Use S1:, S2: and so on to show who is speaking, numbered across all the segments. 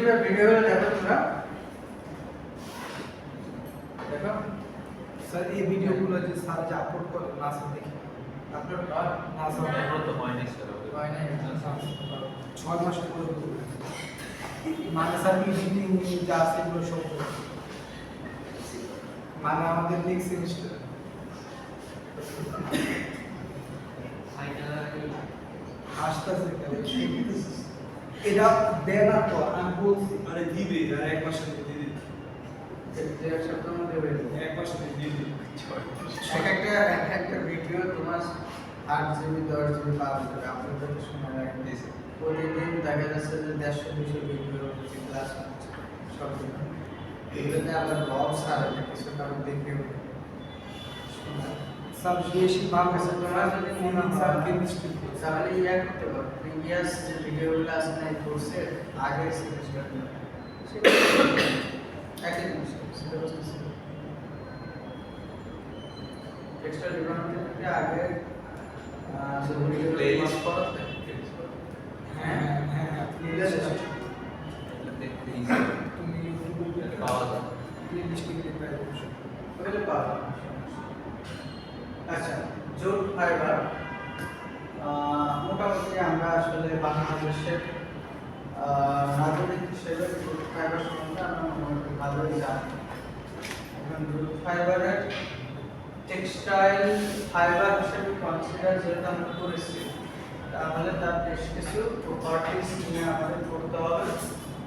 S1: ইউটিউবে ভিডিওগুলো দেখো তোমরা দেখো
S2: স্যার এই ভিডিওগুলো যে স্যার যে আপলোড করে না স্যার দেখি
S1: আপলোড কর
S2: না স্যার
S3: আপলোড তো হয় নাই স্যার
S1: হয় নাই
S2: 6 মাস পরে মানে স্যার এডিটিং যা আছে এগুলো সব মানে আমাদের নেক্সট সেমিস্টার আসতেছে এটা দেয় না তো আমি বলছি
S4: মানে দিবে আর এক মাসের মধ্যে দিয়ে দিবে
S1: যে এক সপ্তাহের মধ্যে হয়ে যাবে
S4: এক মাসের মধ্যে দিয়ে দিবে
S1: একটা ভিডিও তোমার 8 জিবি 10 জিবি পাওয়া যাবে আপলোড করতে সময় লাগে প্রতিদিন দেখা যাচ্ছে যে 150-200 ভিডিও ক্লাস হচ্ছে সব এগুলোতে আবার ব্লগস আর কিছু কারণ দেখবে
S2: স্যার বেশি ভালো
S1: আচ্ছা, তোমরা যদি মনে হয়
S2: স্যার কেমিস্ট্রি
S1: তাহলে ইয়া করতে পারো প্রিভিয়াস যে ভিডিওগুলো আছে না এই কোর্সের আগের সেমিস্টার একই জিনিস সিলেবাস টেক্সটাইল ডিপার্টমেন্টের আগে
S3: প্লেলিস্ট করা
S1: হ্যাঁ হ্যাঁ প্লেলিস্ট আছে
S3: দেখতে
S2: তুমি ইউটিউবে
S3: পাওয়া যায়
S2: প্লেলিস্টে গিয়ে ট্রাই করছো
S1: ওগুলো পাওয়া আচ্ছা জুট ফাইবার মোটামুটি আমরা আসলে বাংলাদেশের নাগরিক হিসেবে জুট ফাইবার সম্বন্ধে আমরা মোটামুটি ভালোই জানি এখন জুট ফাইবারের টেক্সটাইল ফাইবার হিসেবে কনসিডার যেটা আমরা করেছি তাহলে তার বেশ কিছু প্রপার্টিস নিয়ে আমাদের করতে হবে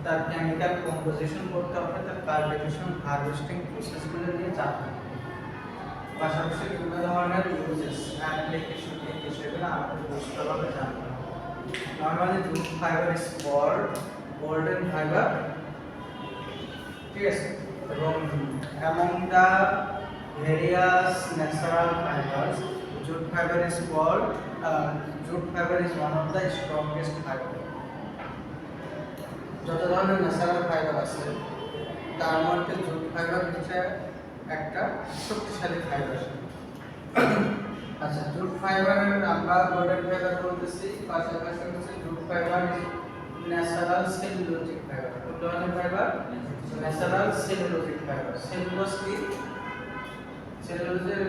S1: তার কেমিক্যাল কম্পোজিশন করতে হবে তার কাল্টিভেশন হারভেস্টিং প্রসেসগুলো নিয়ে জানতে হবে পাশাপাশি বিভিন্ন ধরনের ইউজেস অ্যাপ্লিকেশন এই বিষয়গুলো আমাদের বুঝতেভাবে জানতে হবে normally jute fibre is golden fibre ঠিক আছে এবং among the various natural fibers jute fiber is called jute fiber is one of the strongest fiber যত ধরনের ন্যাচারাল ফাইবার আছে তার মধ্যে জুট ফাইবার হচ্ছে একটা শক্তিশালী ফাইবার আচ্ছা জুট ফাইবারের আমরা গোল্ডেন ফাইবার বলতেছি পাশাপাশি হচ্ছে jute fibre natural cellulosic fibre কোন ধরনের fibre natural cellulosic fibre cellulose কি সেলুলোজের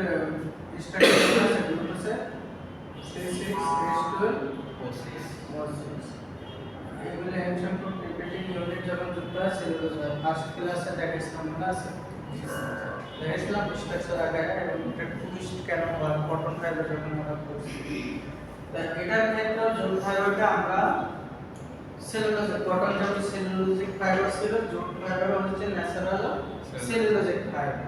S1: স্ট্রাকচার আছে গ্রুপ আছে C6H12 O6 এগুলো এনশন ফর রিপিটিং ইউনিট যখন যুক্ত হয় সেলুলোজ হয় ফার্স্ট ক্লাসে দেখেছিলাম না আছে দেখেছিলাম স্ট্রাকচার আকারে এবং এটা টুইস্ট কেন হয় কটন ফাইবার যখন আমরা করছি তাই এটার ক্ষেত্রে জুট ফাইবারটা আমরা সেলুলোজ কটন যেমন সেলুলোজিক ফাইবার ছিল জুট ফাইবার হচ্ছে ন্যাচারাল সেলুলোজিক ফাইবার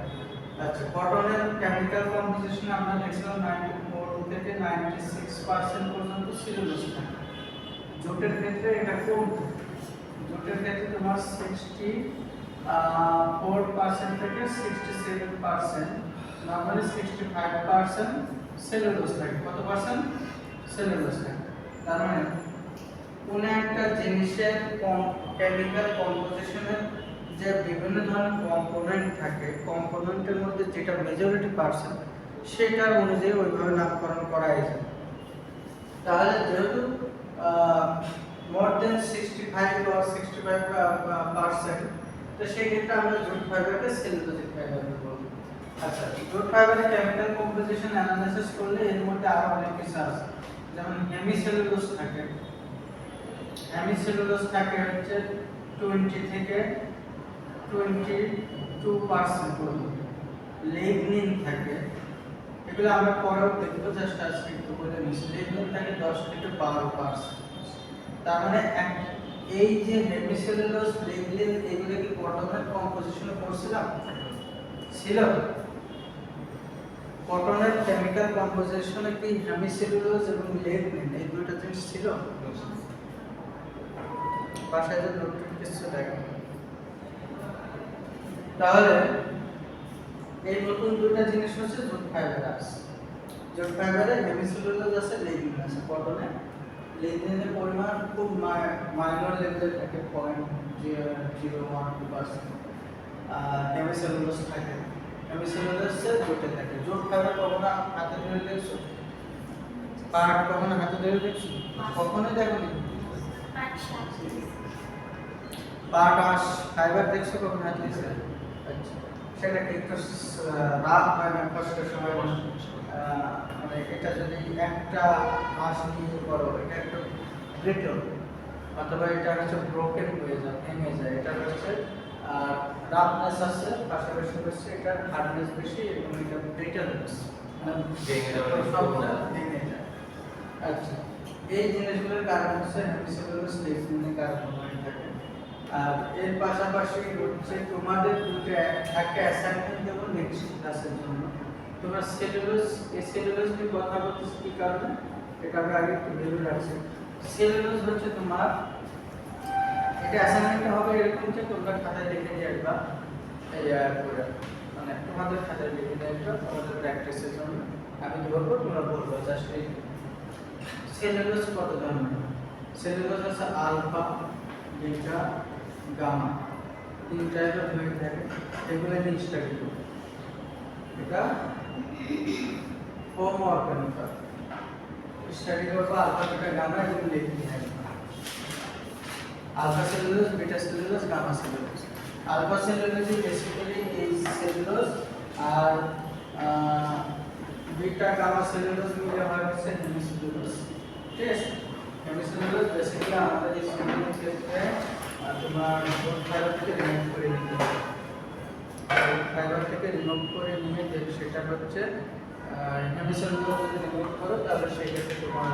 S1: আচ্ছা কটনের কেমিক্যাল কম্পোজিশন আমরা দেখছিলাম 94 থেকে 96% পর্যন্ত সেলুলোজ থাকে জুটের ক্ষেত্রে এটা কম জুটের ক্ষেত্রে তোমার 64% থেকে 67% নরমালি 65% সেলুলোজ থাকে কত পার্সেন্ট সেলুলোজ থাকে তার মানে কোন একটা জিনিসের কেমিক্যাল কম্পোজিশনের যে বিভিন্ন ধরনের কম্পোনেন্ট থাকে কম্পোনেন্টের মধ্যে যেটা মেজরিটি পার্সেন্ট সেটা অনুযায়ী ওইভাবে নামকরণ করা হয়েছে তাহলে যেহেতু মোর দেন 65 or 65% তো সেই ক্ষেত্রে আমরা জুট ফাইবারকে সেলুলোজিক ফাইবার বলবো আচ্ছা জুট ফাইবারের কেমিক্যাল কম্পোজিশন অ্যানালাইসিস করলে এর মধ্যে আরো অনেক কিছু আছে যেমন হেমিসেলুলোজ থাকে হেমিসেলুলোজ থাকে হচ্ছে 20 থেকে 22% পর্যন্ত লিগনিন থাকে এগুলো আমরা পরেও দেখব জাস্ট আজকে একটু বলে নিচ্ছি লিগনিন থাকে 10 থেকে 12% তার মানে এই যে হেমিসেলুলোজ লিগনিন এগুলো কি কটনের কম্পোজিশনে পড়ছিলাম ছিল কটনের কেমিক্যাল কম্পোজিশনে কি হেমিসেলুলোজ এবং লিগনিন এই দুটো জিনিস ছিল বাসায় যে নোট কিছু দেখেন তাহলে এই নতুন দুটো জিনিস হচ্ছে জুট ফাইবার আছে জুট ফাইবারে হেমিসেলুলোজ আছে লিগনিন আছে কটনে লিগনিনের পরিমাণ খুব মাইনর লেভেলে থাকে 0.012% হেমিসেলুলোজ থাকে হেমিসেলুলোজ জুটে থাকে জুট ফাইবার কখনো হাতে ধরে দেখছো পাট কখনো হাতে ধরে দেখছো কখনোই দেখোনি পাট আঁশ ফাইবার দেখছো কখন হাত দিয়েছে? আচ্ছা, সেটা কি একটু রাফ হয় না, কষ্টের সময় মানে এটা যদি একটা আঁশ নিয়ে করো এটা একটু ব্রিটল, অথবা এটা হচ্ছে ব্রোকেন হয়ে যায়, ভেঙে যায়। এটা হচ্ছে রাফনেস আছে, পাশাপাশি হচ্ছে এটা হার্ডনেস বেশি এবং এটা ব্রিটলনেস, মানে
S3: ভেঙে যাওয়ার
S1: সবটা ভেঙে যায়। আচ্ছা, এই জিনিসগুলোর কারণ হচ্ছে হেমিসেলুলার স্টেজনের কারণ হয়ে থাকে। আর এর পাশাপাশি হচ্ছে তোমাদের দুটো একটা অ্যাসাইনমেন্ট দেবো নেক্সট ক্লাসের জন্য। তোমরা সেলুলোজ, এই সেলুলোজ নিয়ে কথা বলতেছি কি কারণে, এটা আমি আগে একটু ভেবে রাখছি। সেলুলোজ হচ্ছে তোমার, এটা অ্যাসাইনমেন্ট হবে এরকম যে তোমরা খাতায় লিখে নিয়ে আসবা, এই করে মানে তোমাদের খাতায় লিখে নিয়ে আসবা তোমাদের প্র্যাকটিসের জন্য। আমি বলবো তোমরা বলবো জাস্ট এই সেলুলোজ কত ধরনের। সেলুলোজ আছে আলফা, বিটা, গামা, তিন টাইপের হয়ে থাকে। এগুলো নিয়ে স্টাডি করবো। এটা হোম অর্গানিকা স্টাডি করবো, আলফা বিটা গামা এগুলো লিখে নিয়ে আসবো। Alpha cellulose, beta cellulose, gamma cellulose. Alpha cellulose basically এই সেলুলোজ আর বিটা গামা সেলুলোজ মিলে হয় হচ্ছে হেমিসেলুলোজ। ঠিক আছে, হেমিসেলুলোজ বেসিক্যালি আমাদের এই সেলুলোজ ক্ষেত্রে তোমার বোন ফাইবার থেকে রিমুভ করে নিতে হবে। ফাইবার থেকে রিমুভ করে নিয়ে সেটা হচ্ছে হেমিসেলুলোজ যদি রিমুভ করো তাহলে সেই ক্ষেত্রে তোমার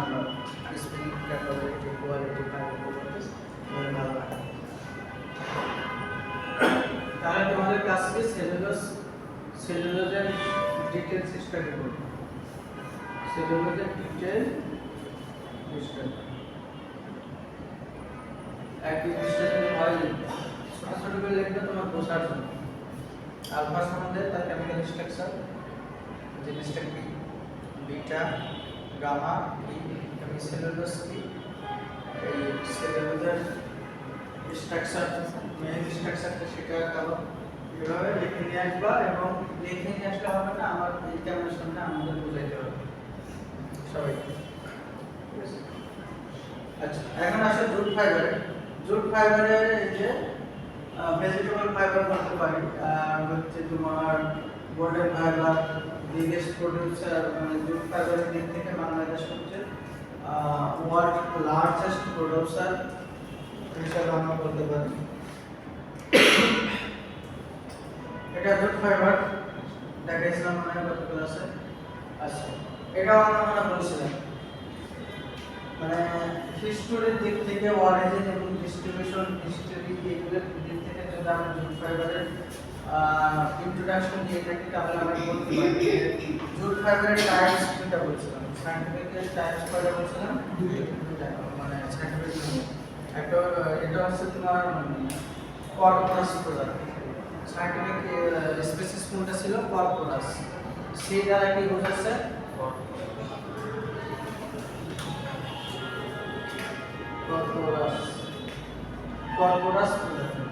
S1: spring capability, quality, fibre properties ভালো হয়। তাহলে তোমাদের কাছে সেলুলোজের ডিটেইলস স্টাডি করবে। সেলুলোজের ডিটেইল স্টাডি একই স্টেশনে হয়, ছোট ছোট করে লিখবে তোমার বোঝার জন্য। আলফা সম্বন্ধে তার কেমিক্যাল স্ট্রাকচার, জিনিসটা কি, বিটা গামা কি, হেমিসেলুলোজ কি, এই সেলুলোজের স্ট্রাকচার, মেইন স্ট্রাকচারটা সেটা কারো এভাবে লিখে নিয়ে আসবা। এবং লিখে নিয়ে আসলে হবে না, আমার এই ক্যামেরার সামনে আমাদের বোঝাইতে হবে সবাই। আচ্ছা, এখন আসে জুট ফাইবারে। জুট ফাইবারে এই যে ভেজিটেবল ফাইবার বলতে পারি, আর হচ্ছে তোমার বোর্ডের ফাইবার, বিগেস্ট প্রোডিউসার মানে জুট ফাইবারের দিক থেকে বাংলাদেশ হচ্ছে ওয়ার্ল্ড লার্জেস্ট প্রোডিউসার হিসাবে আমরা বলতে পারি। এটা জুট ফাইবার দেখাইছিলাম মনে হয় গত ক্লাসে। আচ্ছা, এটাও আমরা বলছিলাম মানে হিস্টোরির দিক থেকে, অরিজিন এবং ডিস্ট্রিবিউশন হিস্টরি এগুলোর দিক থেকে যদি আমরা জুট ফাইবারের ইন্ট্রোডাকশন দিয়ে থাকি তাহলে আমরা বলতে পারি যে জুট ফাইবারের টাইপস দুটো বলছিলাম। সায়েন্টিফিক টাইপস কয়টা বলছিলাম? দুটো, মানে সায়েন্টিফিক একটা এটা হচ্ছে তোমার কর্পোরাস প্রজাতি। সায়েন্টিফিক স্পেসিস কোনটা ছিল? কর্পোরাস। সি দ্বারা কি বোঝাচ্ছে? কর্পোরাস, কর্পোরাস প্রজাতি।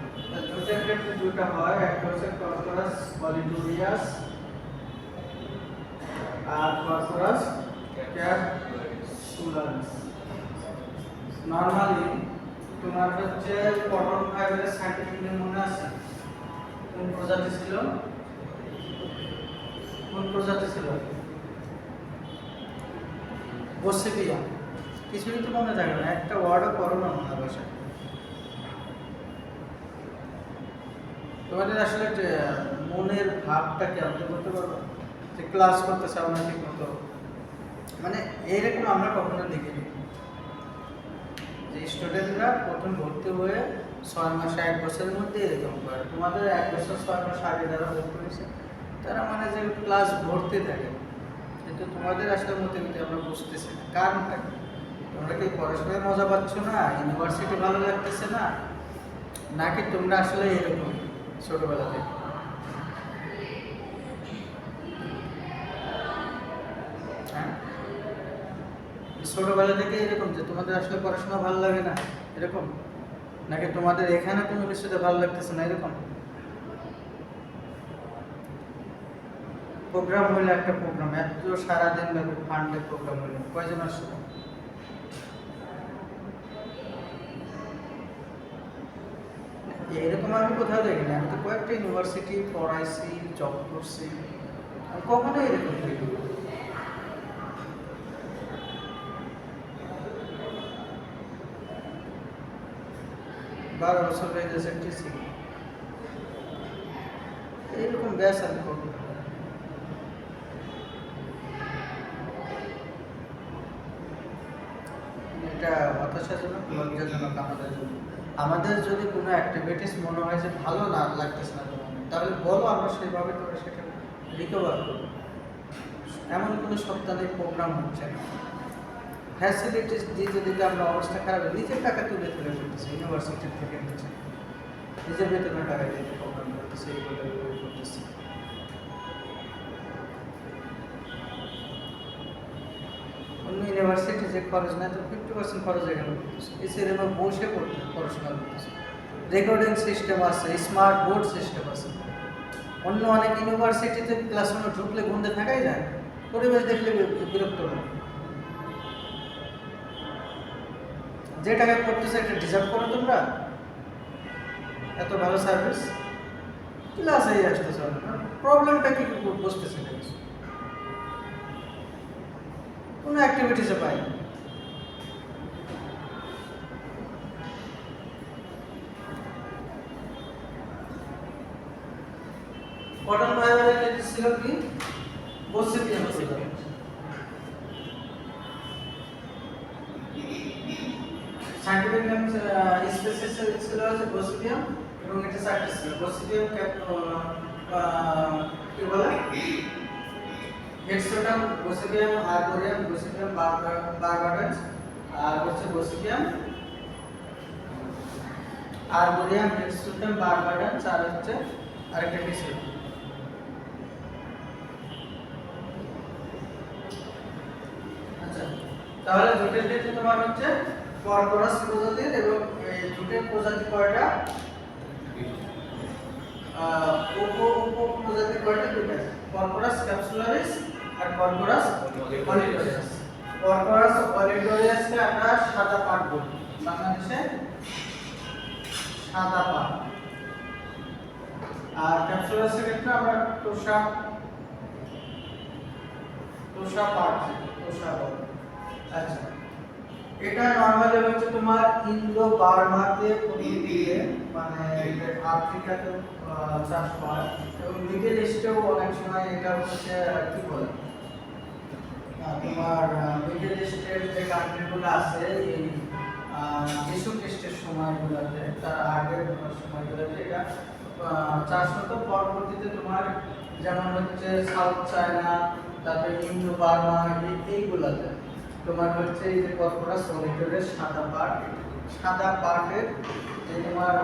S1: দুটোর ক্ষেত্রে দুটো হয়, একটা হচ্ছে কর্পোরাস পলিটোরিয়াস আর কর্পোরাস ক্যাপসুলারিস। নরমালি তোমার হচ্ছে কটন ফাইবারের সাইন্টিফিক নেম মনে আছে? কোন প্রজাতি ছিল? কোন প্রজাতি ছিল? গোসিপিয়া। কিছুই তো মনে থাকে না, একটা ওয়ার্ডও করো না বাংলা ভাষায়। তোমাদের আসলে মনের ভাবটা কি আপনি বলতে পারবো যে ক্লাস করতে চাও না ঠিক মতো? মানে এইরকম আমরা কখনো দেখিনি যে স্টুডেন্টরা প্রথম ভর্তি হয়ে 6 মাস 1 বছরের মধ্যে এরকম করে। তোমাদের 1 বছর 6 মাস আগে যারা ভর্তি হয়েছে তারা মানে যে ক্লাস ভর্তি থাকে, কিন্তু তোমাদের আসলে মোটামুটি আমরা বুঝতেছি না কারণটা কি। তোমরা কি পড়াশোনায় মজা পাচ্ছ না, ইউনিভার্সিটি ভালো লাগতেছে না, নাকি তোমরা আসলে এরকম ছোটবেলা থেকে? হ্যাঁ, ছোটবেলা থেকে এরকম যে তোমাদের আসলে পড়াশোনা ভালো লাগে না এরকম, নাকি তোমাদের এখানে কোনো কিছুতে ভালো লাগতেছে না এরকম? প্রোগ্রাম হইলে একটা প্রোগ্রাম এত সারাদিন ব্যাপী ফান্ডে প্রোগ্রাম হইলে কয়জন আসছে? এরকম আমি কোথাও দেখিনি, আমি তো কয়েকটা ইউনিভার্সিটি পড়াইছি, জব করছি, আমি কখনো এরকম দেখিনি। 12 বছর হয়ে গেছে টিসি, এইরকম ব্যাস আমি কখনো। এটা হতাশাজনক, লজ্জাজনক আমাদের জন্য। আমাদের যদি কোনো অ্যাক্টিভিটিস মনে হয় যে ভালো না লাগতেছে না তোমার, তাহলে বলো, আমরা সেইভাবে করে সেটা রিকভার করবো। এমন কোনো সপ্তাহে প্রোগ্রাম হচ্ছে না, ফ্যাসিলিটিস দিতে দিতে আমরা অবস্থা খারাপ, নিজের টাকা তুলে তুলে ফেলতেছি ইউনিভার্সিটির থেকে নিচ্ছে, নিজের বেতনের টাকা দিয়ে প্রোগ্রাম করতেছে, এইগুলো করতেছি। অন্য ইউনিভার্সিটি যে খরচ নেয় তো 50% খরচ এখানে করতেছে, এই সিনেমা বসে পড়তে পড়াশোনা করতেছে, রেকর্ডিং সিস্টেম আছে, স্মার্ট বোর্ড সিস্টেম আছে। অন্য অনেক ইউনিভার্সিটিতে ক্লাসরুমে ঢুকলে গুন্দে থাকাই যায়, পরিবেশ দেখলে বিরক্ত হয়। যে টাকা করতেছে এটা ডিজার্ভ করো তোমরা? এত ভালো সার্ভিস ক্লাসেই আসতেছে না, প্রবলেমটা কি বুঝতেছে না, কোনো অ্যাক্টিভিটিসে পাই না। কটন ফাইবারের ক্ষেত্রে ছিল কি বসিপিয়াম ছিল, সাইন্টিফিক নেম স্পেসিস ছিল হচ্ছে বসিপিয়াম, এবং এটা সাইটিস ছিল বসিপিয়াম কি বলে হেক্সোটাম, বসিপিয়াম আর্বোরিয়াম, বসিপিয়াম বারবাডান্স, আর হচ্ছে বসিপিয়াম আর্বোরিয়াম, হেক্সোটাম বারবাডান্স, আর হচ্ছে আরেকটা কি ছিল। আচ্ছা, তাহলে জুটের ক্ষেত্রে তোমার হচ্ছে কর্কোরাস প্রজাতির, এবং এই জুটের প্রজাতি কয়টা? প্রজাতি কয়টা? দুটো, কর্কোরাস ক্যাপসুলারিস আর কর্কোরাস অলিটোরিয়াস। কর্কোরাস অলিটোরিয়াসকে আমরা সাদা পাট বলি, বাংলাদেশে সাদা পাট। আর ক্যাপসুলারিসের ক্ষেত্রে আমরা তোষা পাট, তোষা বলি। আচ্ছা, এটা নরমালি হচ্ছে তোমার ইন্দো বার্মাতে দিয়ে, মানে আফ্রিকাতে চাষ হয়, এবং মিডল ইস্টেও অনেক সময় এটা হচ্ছে কি বলে তোমার মিডল ইস্টের যে কান্ট্রিগুলো আছে, এই যিশু খ্রিস্টের সময়গুলোতে, তার আগের সময়গুলোতে এটা চাষ হতো। পরবর্তীতে তোমার যেমন হচ্ছে সাউথ চায়না, তারপরে ইন্দো বার্মা, এইগুলোতে তোমার হচ্ছে এই যে কর্কোরাস অলিটোরিয়াস সাদা পাটের যে তোমার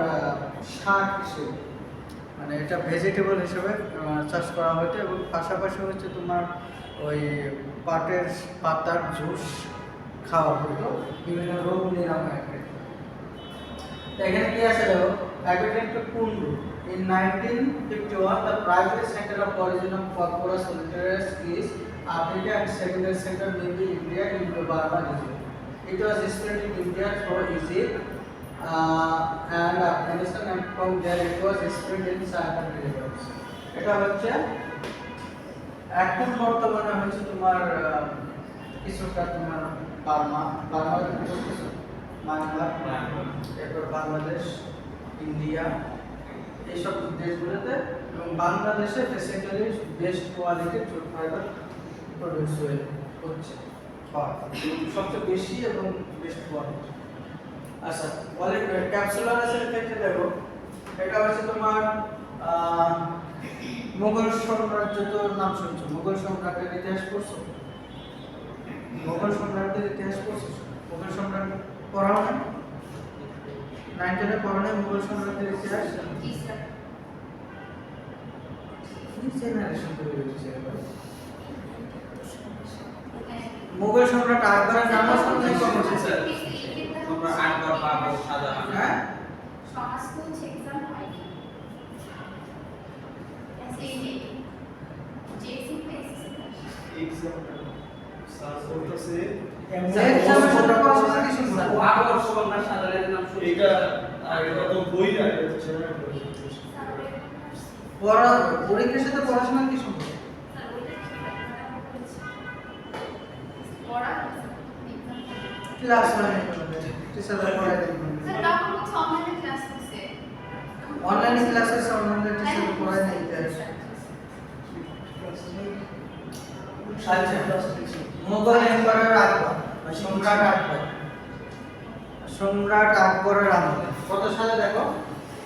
S1: শাক হিসেবে, মানে এটা ভেজিটেবল হিসেবে চাষ করা হতো, এবং পাশাপাশি হচ্ছে তোমার ওই পাটের পাতার জুস খাওয়া হতো বিভিন্ন রোগ নিরাময়ের ক্ষেত্রে। এখানে কি আছে দেখো, habitat to Kundu. In 1951, the primary center of origin of Corpus olitoris is Africa, and secondary center may be India in the Burma region. It was spread in India through Egypt and Afghanistan, and from there it was spread in southern rivers. এটা হচ্ছে এখন বর্তমানে হচ্ছে তোমার কিছুটা তোমার বার্মার কিছু মায়ানমার, এরপর বাংলাদেশ, ইন্ডিয়া, এইসব দেশগুলোতে, এবং বাংলাদেশে বেসিক্যালি বেস্ট কোয়ালিটির জুট ফাইবার প্রডিউস হচ্ছে, সবচেয়ে বেশি এবং বেস্ট কোয়ালিটি। আচ্ছা, ক্যাপসুলারিসের ক্ষেত্রে দেখো, এটা হচ্ছে তোমার মোগল সাম্রাজ্য, তো নাম শুনছো, মোগল সম্রাটের ইতিহাস পড়ছো? মোগল সম্রাটের ইতিহাস পড়ছো? মোগল সম্রাট পড়াও না? 9-এ পড়ানো মোগল সম্রাটের ইতিহাস? জেনারেশন তৈরি হচ্ছে। মোগল সম্রাট আকবরের নাম শুনতে কখন স্যার?
S3: তোমরা আকবর বাবর শাহজাহান,
S1: হ্যাঁ,
S5: সমাজ তো এক্সাম হয় এসএসসি জেসি
S4: এক্সাম সার্চ করতেছে
S1: এক্সামের সাথে কনসালটেশন
S3: আকবর সম্রাট শাহজাহানের নাম শুনছি।
S4: এটা আর এটা তো বই না, এটা হচ্ছে না বই।
S5: স্যার ওটা করছি
S1: পড়া পরীক্ষার সাথে পড়াশোনার কি সম্পর্ক?
S5: স্যার ওইটা কি ব্যাপারটা করেছি পড়া
S1: ক্লাস মানে টিচাররা পড়ায় দেন
S5: স্যার তখন হচ্ছে অনলাইনে ক্লাস হচ্ছে
S1: অনলাইনে ক্লাসে অনলাইনে টিচার পড়ায় নাই আচ্ছা মুঘল এম্পায়ার আকবর সম্রাট আকবর সম্রাট আকবরের আমলে কত সালে দেখো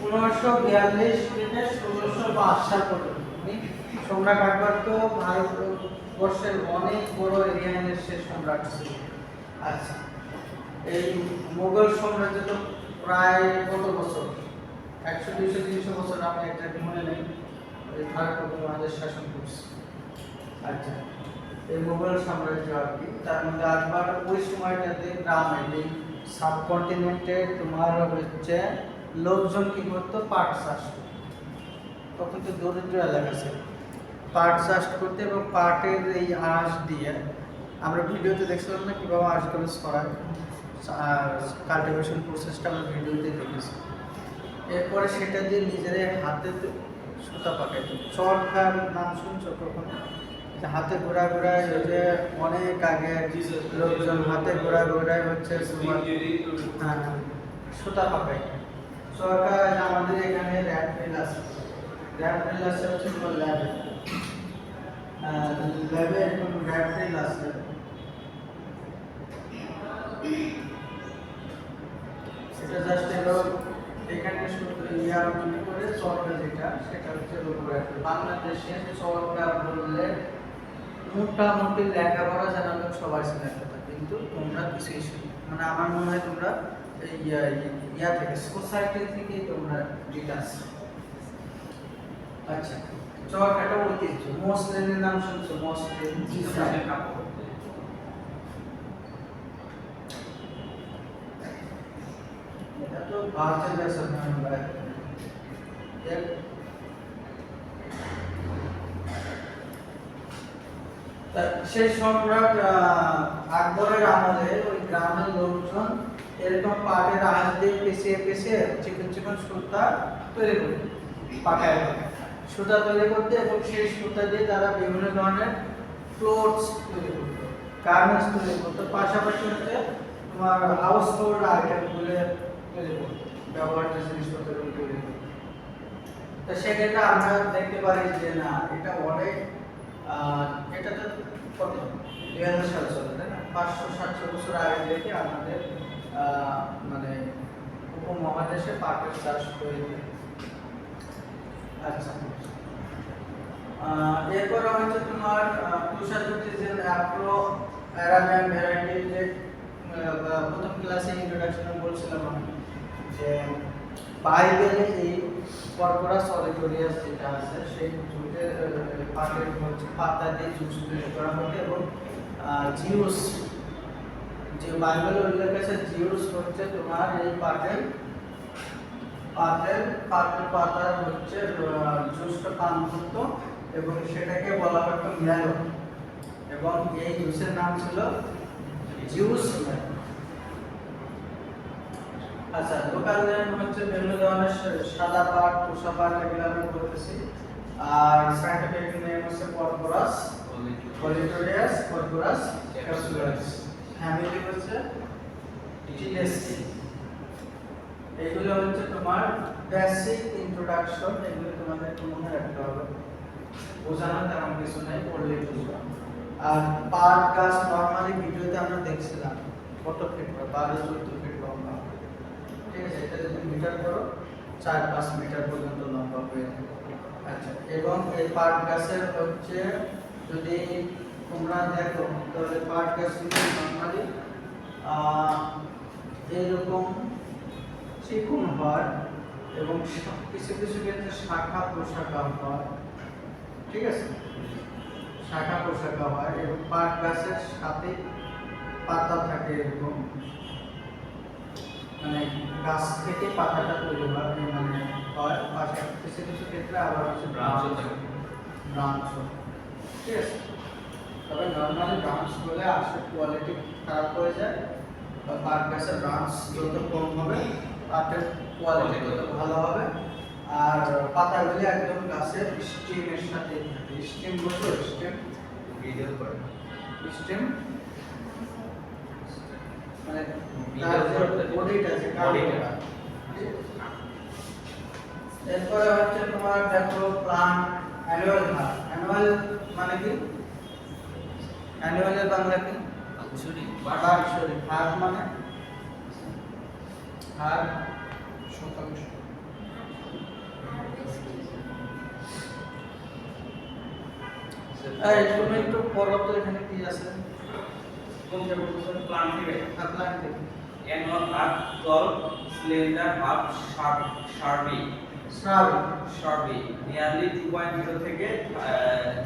S1: 1542 থেকে 1605 সাল পর্যন্ত সম্রাট আকবর তো ভারতবর্ষের অনেক বড় এরিয়া নিয়ে সে সম্রাট ছিল। আচ্ছা এই মুঘল সাম্রাজ্য তো প্রায় কত বছর 100 200 300 বছর আমি একজাক্ট মনে নেই এই ভারত উপমহাদেশ শাসন করছে। আচ্ছা এই মুঘল সাম্রাজ্য আর কি তার মধ্যে আকবর ওই সময়টাতে গ্রামে এই সাবকন্টিনেন্টে তোমার হচ্ছে লোকজন কি করতো পাট চাষ করতো। তখন তো দরিদ্র এলাকা ছিল পাট চাষ করতে এবং পাটের এই আঁশ দিয়ে আমরা ভিডিওতে দেখছিলাম না কিভাবে আঁশগুলো ছড়ায় আর কাল্টিভেশন প্রসেসটা আমরা ভিডিওতে দেখেছি। এরপরে সেটা দিয়ে নিজের হাতে সুতা পাকাইতো চরকার নাম শুনছো কখনো? হাতে ঘোরা ঘোরায় ওই যে অনেক আগে লোকজন হাতে ঘোরা ঘোরায় হচ্ছে হ্যাঁ সুতা পাকাইতো চরকা আমাদের এখানে র্যাপ মিল আছে হচ্ছে তোমার ল্যাবে ল্যাবে এখন র্যাপ মিল আছে সেটা জাস্ট এলো এখানে শুধু ইয়ার মনে করে চরকা যেটা সেটা হচ্ছে বাংলাদেশে চরকা বললে মোটামুটি লেখাপড়া জানালে সবাই সিলেক্ট হতো কিন্তু তোমরা কিছুই মানে আমার মনে হয় তোমরা এই ইয়া থেকে সোসাইটি থেকে তোমরা ডিটাচ। আচ্ছা চরকাটা ঐতিহ্য মসলিনের নাম শুনছো? মসলিন এটা তো ভারতের দেশ আমরা সেই সম্রাট আকবরের আমলে ওই গ্রামের লোকজন এরকম পাটের আঁশ দিয়ে পেঁচিয়ে পেঁচিয়ে চিকন চিকন সুতা তৈরি করত পাকায় সুতা তৈরি করতে এবং সেই সুতা দিয়ে তারা বিভিন্ন ধরনের ক্লোথস তৈরি করত গার্মেন্টস তৈরি করত পাশাপাশি হচ্ছে তোমার হাউস হোল্ড আইটেমগুলো তৈরি করত ব্যবহার্য জিনিসপত্র তৈরি করত। তো সেক্ষেত্রে আমরা দেখতে পারি যে না এটা অনেক এটা তো কত 2000 সাল চলে তাই না 500-700 বছর আগে থেকে আমাদের মানে উপমহাদেশে পাটের চাষ হয়েছে। আচ্ছা এরপর হচ্ছে তোমার তুষারজ্যোতিষের অ্যাপ্রো অ্যারাবিয়ান ভ্যারাইটি যে প্রথম ক্লাসে ইন্ট্রোডাকশনে বলছিলাম আমি যে বাইবেলে এই কর্কোরাস অলিটোরিয়াস যেটা আছে সেই জুটের পাটের হচ্ছে পাতা দিয়ে জুস তৈরি করা হতো এবং জিউস যে বাইবেলে উল্লেখ আছে জিউস হচ্ছে তোমার এই পাটের পাতার হচ্ছে জুসটা পান করতো এবং সেটাকে বলা হতো মেলো এবং এই জুসের নাম ছিল জিউস। আচ্ছা লোকাল নেম হচ্ছে বিভিন্ন ধরনের সাদা পাট তুষা পাট এগুলো আমরা বলতেছি আর সাইন্টিফিক নেম হচ্ছে কর্কোরাস অলিটোরিয়াস কর্কোরাস ক্যাপসুলারিস ফ্যামিলি হচ্ছে টিএসসি। এগুলো হচ্ছে তোমার বেসিক ইন্ট্রোডাকশন এগুলো তোমাদের মনে রাখতে হবে বোঝানো তেমন কিছু নাই পড়লেই বুঝবা। আর পাট গাছ নরমালি ভিডিওতে আমরা দেখছিলাম কত ফিট 12-14 ফিট লম্বা ঠিক আছে এটা যদি মিটার করো 4-5 মিটার পর্যন্ত লম্বা হয়ে থাকে। আচ্ছা এবং এই পাট গাছের হচ্ছে যদি তোমরা দেখো তাহলে পাট গাছগুলো নরমালি এরকম চিকন হয় এবং কিছু কিছু ক্ষেত্রে শাখা প্রশাখা হয় ঠিক আছে শাখা প্রশাখা হয় এবং পাট গাছের সাথে পাতা থাকে এরকম মানে গাছ থেকে পাতাটা তৈরি হয় মানে হয় পাশাপাশি কিছু কিছু ক্ষেত্রে আবার হচ্ছে ব্রাঞ্চ ঠিক আছে। তবে নর্মালি ব্রাঞ্চ বলে আসলে কোয়ালিটি খারাপ হয়ে যায় বা পাট গাছের ব্রাঞ্চ যত কম হবে পাটের কোয়ালিটি তত ভালো হবে। আর পাতাগুলি একদম গাছের স্টেমের সাথে থাকে। স্টেম বলতে স্টেম ভিডিও করে স্টেম মানে বডিটা আছে বডিটা। এরপরে হচ্ছে তোমার দেখো প্লান্ট অ্যানুয়াল হার। অ্যানুয়াল মানে কি? অ্যানুয়ালের বাংলা কি? বার্ষিক। হার মানে হার
S2: শতাংশ।
S1: এই তুমি একটু পড়ো তো এখানে কি আছে? কোনটা বলছো?
S3: প্লান্টিভে
S1: প্লান্টিভ
S3: annual half tall slender half shrubby nearly 2.0 থেকে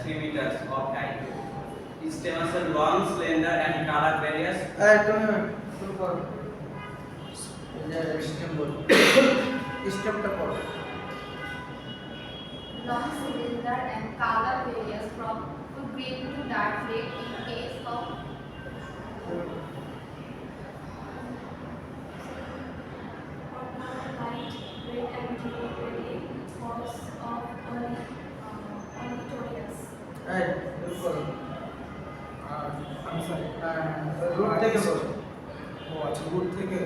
S3: 3 meters of height. Stems are long, slender and color various.
S1: এই তুমি শুরু করো। স্টেম বল। স্টেমটা পড়ো।
S5: long cylinder and color varies from full green to dark red in case of light red and blue red cause of ornithorhynchus.
S1: এই শুরু করো।
S2: আমি sorry
S1: root থেকে বলো।
S2: ও আচ্ছা রুট থেকে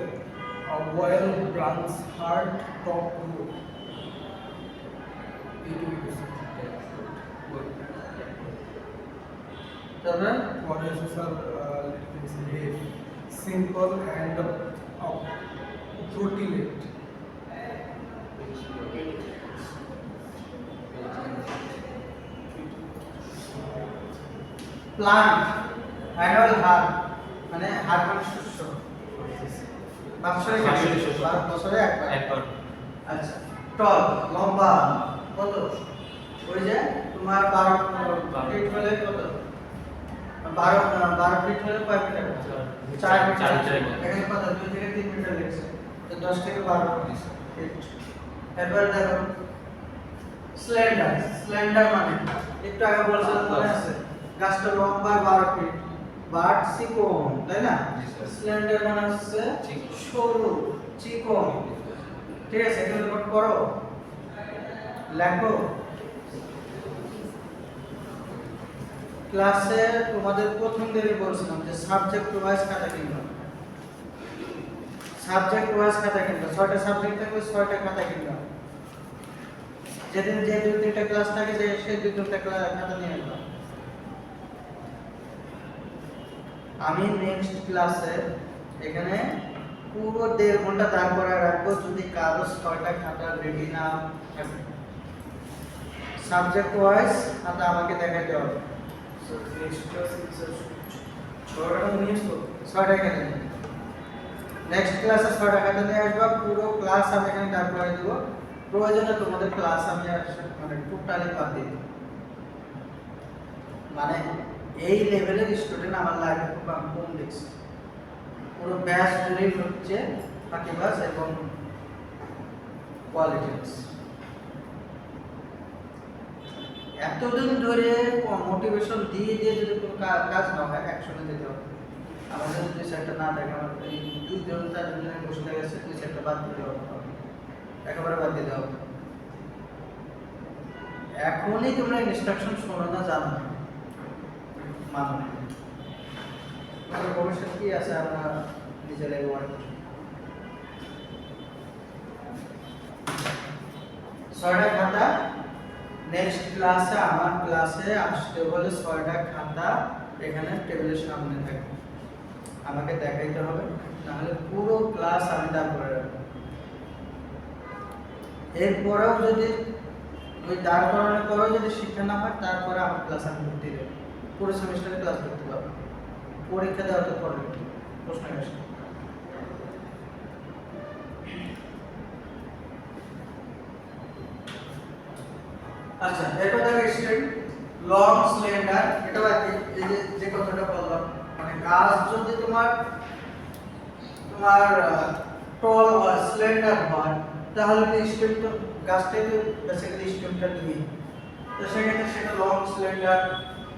S2: well branch hard top root এইটুকু বেশি।
S1: তারপরে
S2: পরে আছে স্যার লিভ সিম্পল অ্যান্ড প্রোটিনেট।
S1: প্লান্ট অ্যানুয়াল হার মানে হার মানে শস্য। বাৎসরিক বছরে একবার। আচ্ছা টল লম্বা কত? ওই যে তোমার 12 ফিট হলে কত? 12 ফিট হলে কয় মিটার? 4 মিটার। এখানে কত? 2 থেকে 3 মিটার লিখছে। তো 10 থেকে 12 ফিট। এবার দেখো স্লেন্ডার মানে একটু আগে বলছিলাম মনে আছে? গাছটা লম্বা 12 ফিট বাট চিকন, তাই না? স্লেন্ডার মানে হচ্ছে সরু চিকন। ঠিক আছে, এখানে নোট করো, লেখো। ক্লাসে তোমাদের প্রথম দিনই বলছিলাম যে সাবজেক্ট ওয়াইজ খাতা কিনবে। সাবজেক্ট ওয়াইজ খাতা কিনবে। 6টা সাবজেক্ট থাকবে, 6টা খাতা কিনবে। যেদিন যে 2-3টা ক্লাস থাকে যে সেই 2-3টা খাতা নিয়ে আসবে। আমি নেক্সট ক্লাসে এখানে পুরো 1.5 ঘন্টা দাঁড় করে রাখবো যদি কারো 6টা খাতা রেডি না থাকে। সাবজেক্ট ওয়াইজ খাতা আমাকে দেখাতে হবে। সো ছয়টা খাতা নেক্সট ক্লাসে 6টা খাতা নিয়ে আসবো। পুরো ক্লাস আমি এখানে দাঁড় করে দেব। প্রয়োজনে তোমাদের ক্লাস আমি মানে টোটালি বাদ দিয়ে দেব। মানে এই লেভেলের স্টুডেন্ট আমার লাগে খুব কম দেখছি। পুরো ব্যাচ জুড়েই হচ্ছে ফাঁকিবাজ এবং কোয়ালিটিস। এতদিন ধরে মোটিভেশন দিয়ে যদি কোনো কাজ না হয়, অ্যাকশনে যেতে হবে। আমাদের যদি সেটা না থাকে, আমার এই 2 জনের বসে গেছে, তুই সেটা বাদ দিতে হবে, একেবারে বাদ দিতে হবে। এখনই তোমরা ইনস্ট্রাকশন শোনো না, জানো না, মানো না। ভবিষ্যৎ কি আছে আমরা নিজেরাই ব্যবহার করি। 6টা খাতা নেক্সট ক্লাসে, আমার ক্লাসে আসতে হলে 6টা খাতা এখানে টেবিলের সামনে থাকবে, আমাকে দেখাইতে হবে, নাহলে পুরো ক্লাস আমি দাঁড় করে রাখবো। এরপরেও যদি ওই দাঁড় করানোর পরেও যদি শিক্ষা না হয়, তারপরে আমার ক্লাস আমি ভর্তি দেবো। পুরো সেমিস্টারে ক্লাস করতে পারবো, পরীক্ষা দেওয়ার তো পরে প্রশ্ন আসে। আচ্ছা, এটা দেখো স্টুডেন্ট লং স্লেন্ডার। এটা এই যে কথাটা বললাম, মানে গাছ যদি তোমার টল হয়, স্লেন্ডার হয়, তাহলে তো স্টেম তো গাছটাই তো বেসিক্যালি স্টেমটা নিয়ে, তো সেক্ষেত্রে সেটা লং স্লেন্ডার।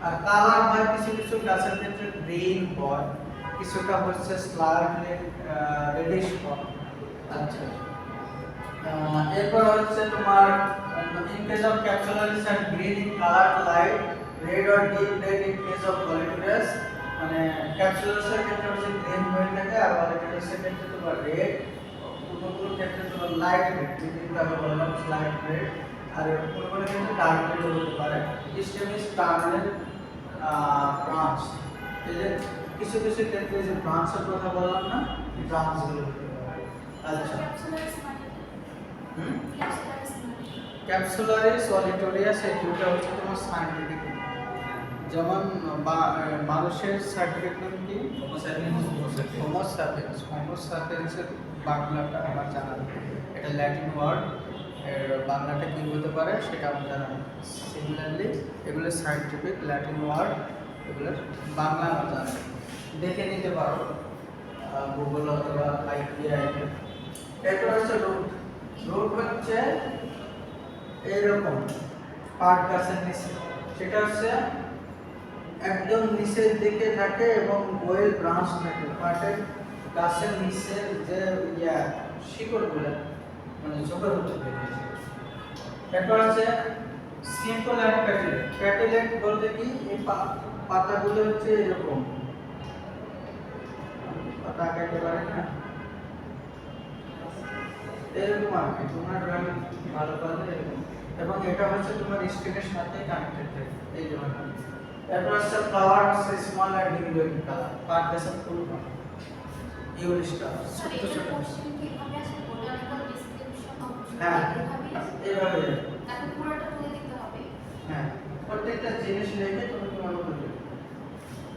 S1: আর কালার হয় কিছু কিছু গাছের ক্ষেত্রে গ্রিন হয়, কিছুটা হচ্ছে স্লাইটলি রেডিশ হয়। আচ্ছা, এরপর হচ্ছে তোমার in case of capsularis and green in color light red or deep red in case of voluptuous মানে capsularis এর ক্ষেত্রে হচ্ছে গ্রিন হয়ে থাকে আর voluptuous এর ক্ষেত্রে তোমার রেড কোন ক্ষেত্রে তোমার লাইট রেড যেটা আমরা বললাম লাইট রেড আর কোন ক্ষেত্রে ডার্ক রেড হতে পারে স্টেম ইজ টার্মিনাল ব্রাঞ্চ এই যে কিছু কিছু ক্ষেত্রে যে ব্রাঞ্চের কথা বললাম না ব্রাঞ্চ গুলো হতে পারে আচ্ছা ক্যাপসুলারি সলিটোরিয়াস এই দুটো হচ্ছে তোমার সায়েন্টিফিক যেমন মানুষের সার্টিফিকেট নাম কি হোমো স্যাপিয়েন্সের বাংলাটা আমার জানা নেই এটা ল্যাটিন ওয়ার্ড এর বাংলাটা কি হতে পারে সেটা আমার জানা নেই সিমিলারলি এগুলো সায়েন্টিফিক ল্যাটিন ওয়ার্ড এগুলোর বাংলা আমার জানা নেই দেখে নিতে পারো গুগল অথবা আইকিআইতে এরপর হচ্ছে রুট রুট হচ্ছে এইরকম পাট গাছের নিচে সেটা হচ্ছে একদম নিচের দিকে থাকে এবং গোয়েল ব্রাঞ্চ থাকে পাটের গাছের নিচের যে শিকড়গুলো মানে জোগাড় হতে পেরেছে এরপর হচ্ছে সিম্পল অ্যান্ড প্যাটেলেট প্যাটেলেট বলতে কি এই পাতাগুলো হচ্ছে এরকম পাতা কাটতে পারে না এরকম আর কি তোমার ড্রয়িং ভালো করলে এরকম এবং এটা হচ্ছে তোমার স্ক্রিনের সাথে কানেক্টেড থাকে এই জন্য এরপর হচ্ছে ফ্লাওয়ার হচ্ছে small and unique colour part দেশে ফুল ইউনিস্টার ছোট ছোট হ্যাঁ এইভাবে
S5: তাহলে পুরোটা তুলে দিতে হবে
S1: হ্যাঁ প্রত্যেকটা জিনিস লিখে তুমি তোমার মতো লিখো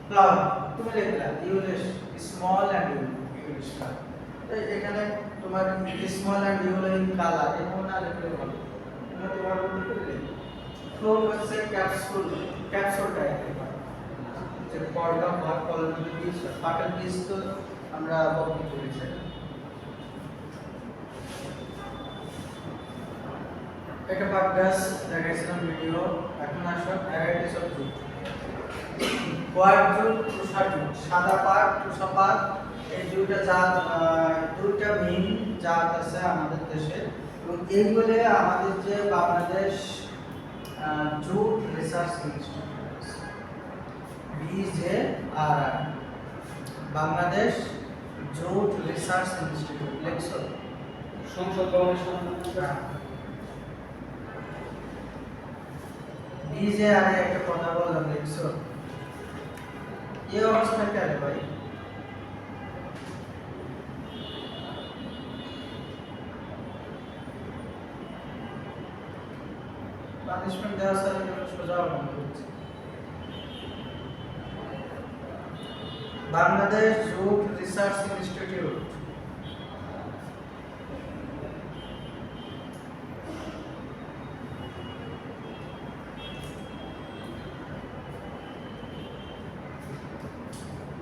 S1: ফ্লাওয়ার তুমি লিখলা ইউনিস স্মল অ্যান্ড ইউনিস্টার এখানে তোমার স্মল অ্যান্ড ইউনিক কালার এমন না লিখলে বলো তুমি তোমার মতো লিখলে ফ্লোর হচ্ছে ক্যাপসুল টাইপের যে পর্দা বা কলমের বীজ পাটের বীজ তো আমরা বপন করেছি এটা পাট গাছ দেখাইছিলাম ভিডিও এখন আসো varieties of jute white jute Tushar jute সাদা পাট তুষা পাট এই দুইটা জাত দুইটা মেইন জাত আছে আমাদের দেশে এবং এইগুলো আমাদের যে Bangladesh jute research institute BJRI Bangladesh jute research institute লেখছো
S3: সংসদ ভবনের সামনে
S1: BJRI একটা কথা বললাম লেখছো এই অবস্থা কেন ভাই পানিশমেন্ট দেওয়া স্যার সোজা বন্ধ হচ্ছে বাংলাদেশ জুট রিসার্চ ইনস্টিটিউট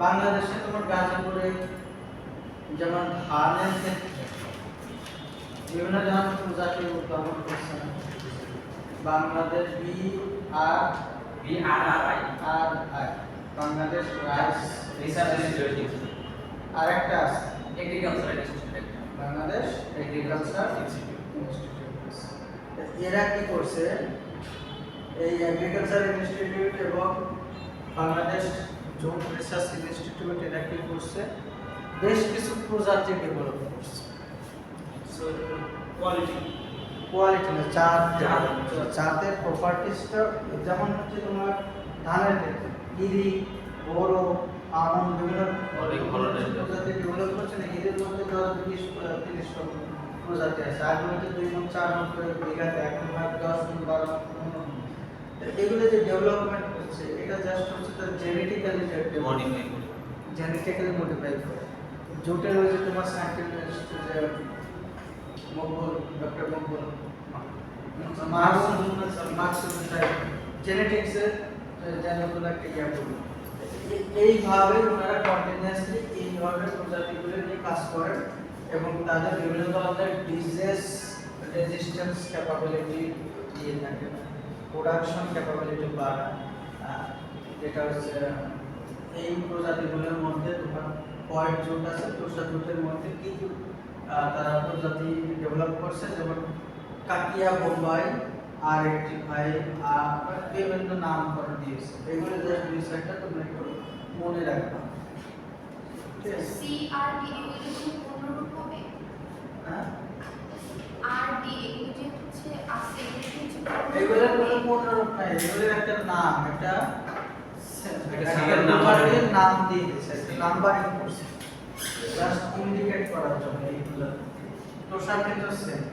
S1: বাংলাদেশে তোমার গাজীপুরে যেমন ধানের ক্ষেত্রে বিভিন্ন ধরনের প্রজাতি উদ্ভাবন করছে Bangladesh BRI Bangladesh rice
S3: research institute
S1: আর একটা আছে
S3: agricultural institute
S1: Bangladesh agriculture institute এরা কি করছে এই এগ্রিকালচার ইনস্টিটিউট এবং বাংলাদেশ জুট রিসার্চ ইনস্টিটিউট এরা কি করছে বেশ কিছু প্রজাতি ডেভেলপ করছে
S3: সো কোয়ালিটি
S1: না জাতের প্রপার্টিসটা যেমন হচ্ছে তোমার ধানের ক্ষেত্রে ইরি বোরো আমন বিভিন্ন প্রজাতি ডেভেলপ করছে না এদের মধ্যে 10-20-30 প্রজাতি আছে আগেতে 2-4 করে বিঘাতে এখন 10-12 এগুলো যে ডেভেলপমেন্ট করছে এটা জাস্ট হচ্ছে তার জেনেটিক্যালি মডিফাই করে জুটের ওই যে তোমার সায়েন্টিস্ট যে মকবুল ডক্টর মকবুল জেনেটিক্সের জানগুলো একটা ইয়া করবে এইভাবে ওনারা কন্টিনিউয়াসলি এই ধরনের প্রজাতিগুলো নিয়ে কাজ করেন এবং তাদের বিভিন্ন ধরনের ডিজিজ রেজিস্ট্যান্স ক্যাপাবিলিটি দিয়ে থাকে প্রোডাকশন ক্যাপাবিলিটি বাড়ায় যেটা হচ্ছে এই প্রজাতিগুলোর মধ্যে তোমার হোয়াইট জুট আছে তুষার জুটের মধ্যে কি তারা প্রজাতি ডেভেলপ করছে, যেমন কাকিয়া বোম্বাই আর একটি ভাই বিভিন্ন নামকরণ দিয়েছে। এগুলো জাস্ট দুই চারটা তোমরা একটু মনে রাখবা। ঠিক আছে?
S5: CRD এগুলো কি পুনরূপ হবে?
S1: হ্যাঁ,
S5: RD এগুলো যে হচ্ছে আছে
S1: এগুলোর কোনো পূর্ণরূপ নাই, এগুলোর একটা নাম, একটা নাম দিয়ে দিয়েছে, একটা নাম্বারিং করছে জাস্ট ইন্ডিকেট করার জন্য। এইগুলো তোষার কিন্তু সেম।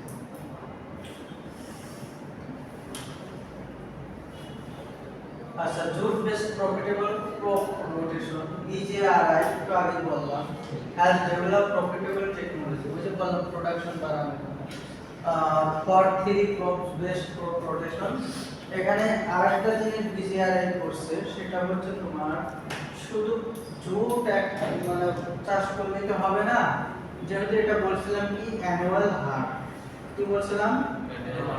S1: আচ্ছা, jute based profitable crop rotation, BJRI একটু আগে বললাম, হ্যাজ ডেভেলপ প্রফিটেবল টেকনোলজি, ওই যে বললাম প্রোডাকশন বাড়ানো for 3 crops based crop rotation. এখানে আরেকটা জিনিস BJRI করছে, সেটা হচ্ছে তোমার শুধু জুট এক মানে চাষ করলে তো হবে না, যেহেতু এটা বলছিলাম কি অ্যানুয়াল হার, কি বলছিলাম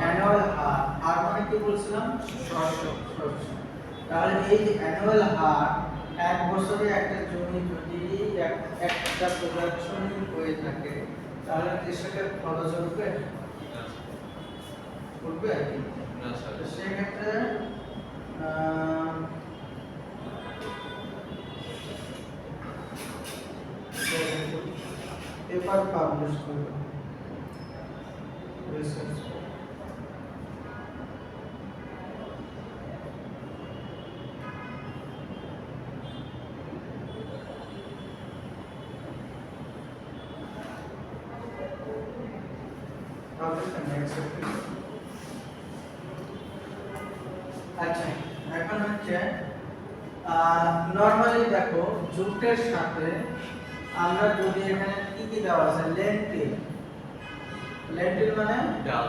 S1: অ্যানুয়াল হার, আর মানে কি বলছিলাম শস্য। তাহলে এই অ্যানুয়াল হার এক বছরে একটা জমি যদি একটা প্রোডাকশন হয়ে থাকে, তাহলে কৃষকের খরচ উঠবে আর কি। তো সেক্ষেত্রে পেপার পাবলিশ করবে রিসার্চ। আচ্ছা, এখন হচ্ছে নরমালি দেখো জুটের সাথে আমরা যদি এখানে কি কি দেওয়া আছে, লেন্টিল, লেন্টিল মানে
S3: ডাল,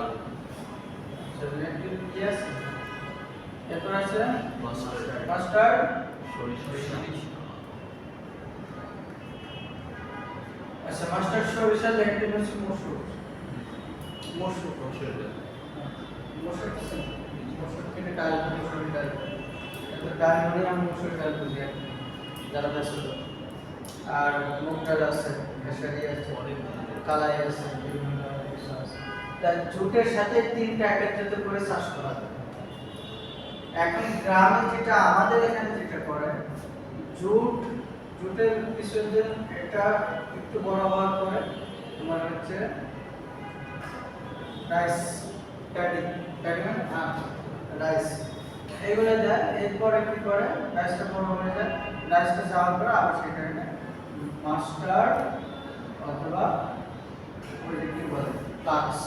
S1: লেন্টিল কি আছে, এরপর আছে মাস্টার্ড, আচ্ছা মাস্টার্ড সরিষা, লেন্টিল হচ্ছে মসুর, মসুর থেকে ডাল, মসুর ডাল, ডাল মানে আমি মসুর ডাল বুঝি যারা ব্যস্ত। আর মুগ ডাল আছে, খেসারি আছে, কালাই আছে, বিভিন্ন ধরনের কিছু আছে। তাই জুটের সাথে তিনটা একত্রিত করে চাষ করা যায়। এখন গ্রামে যেটা আমাদের এখানে যেটা করে, জুটের কিছুদিন এটা একটু বড় হওয়ার পরে তোমার হচ্ছে রাইস প্যাডি রাইস এগুলো দেয়। এরপরে কি করে, রাইসটা বড় হয়ে যায়, রাইসটা যাওয়ার পরে আবার সেখানে মাস্টার্ড অথবা ওই যে কি বলে ফ্লাক্স,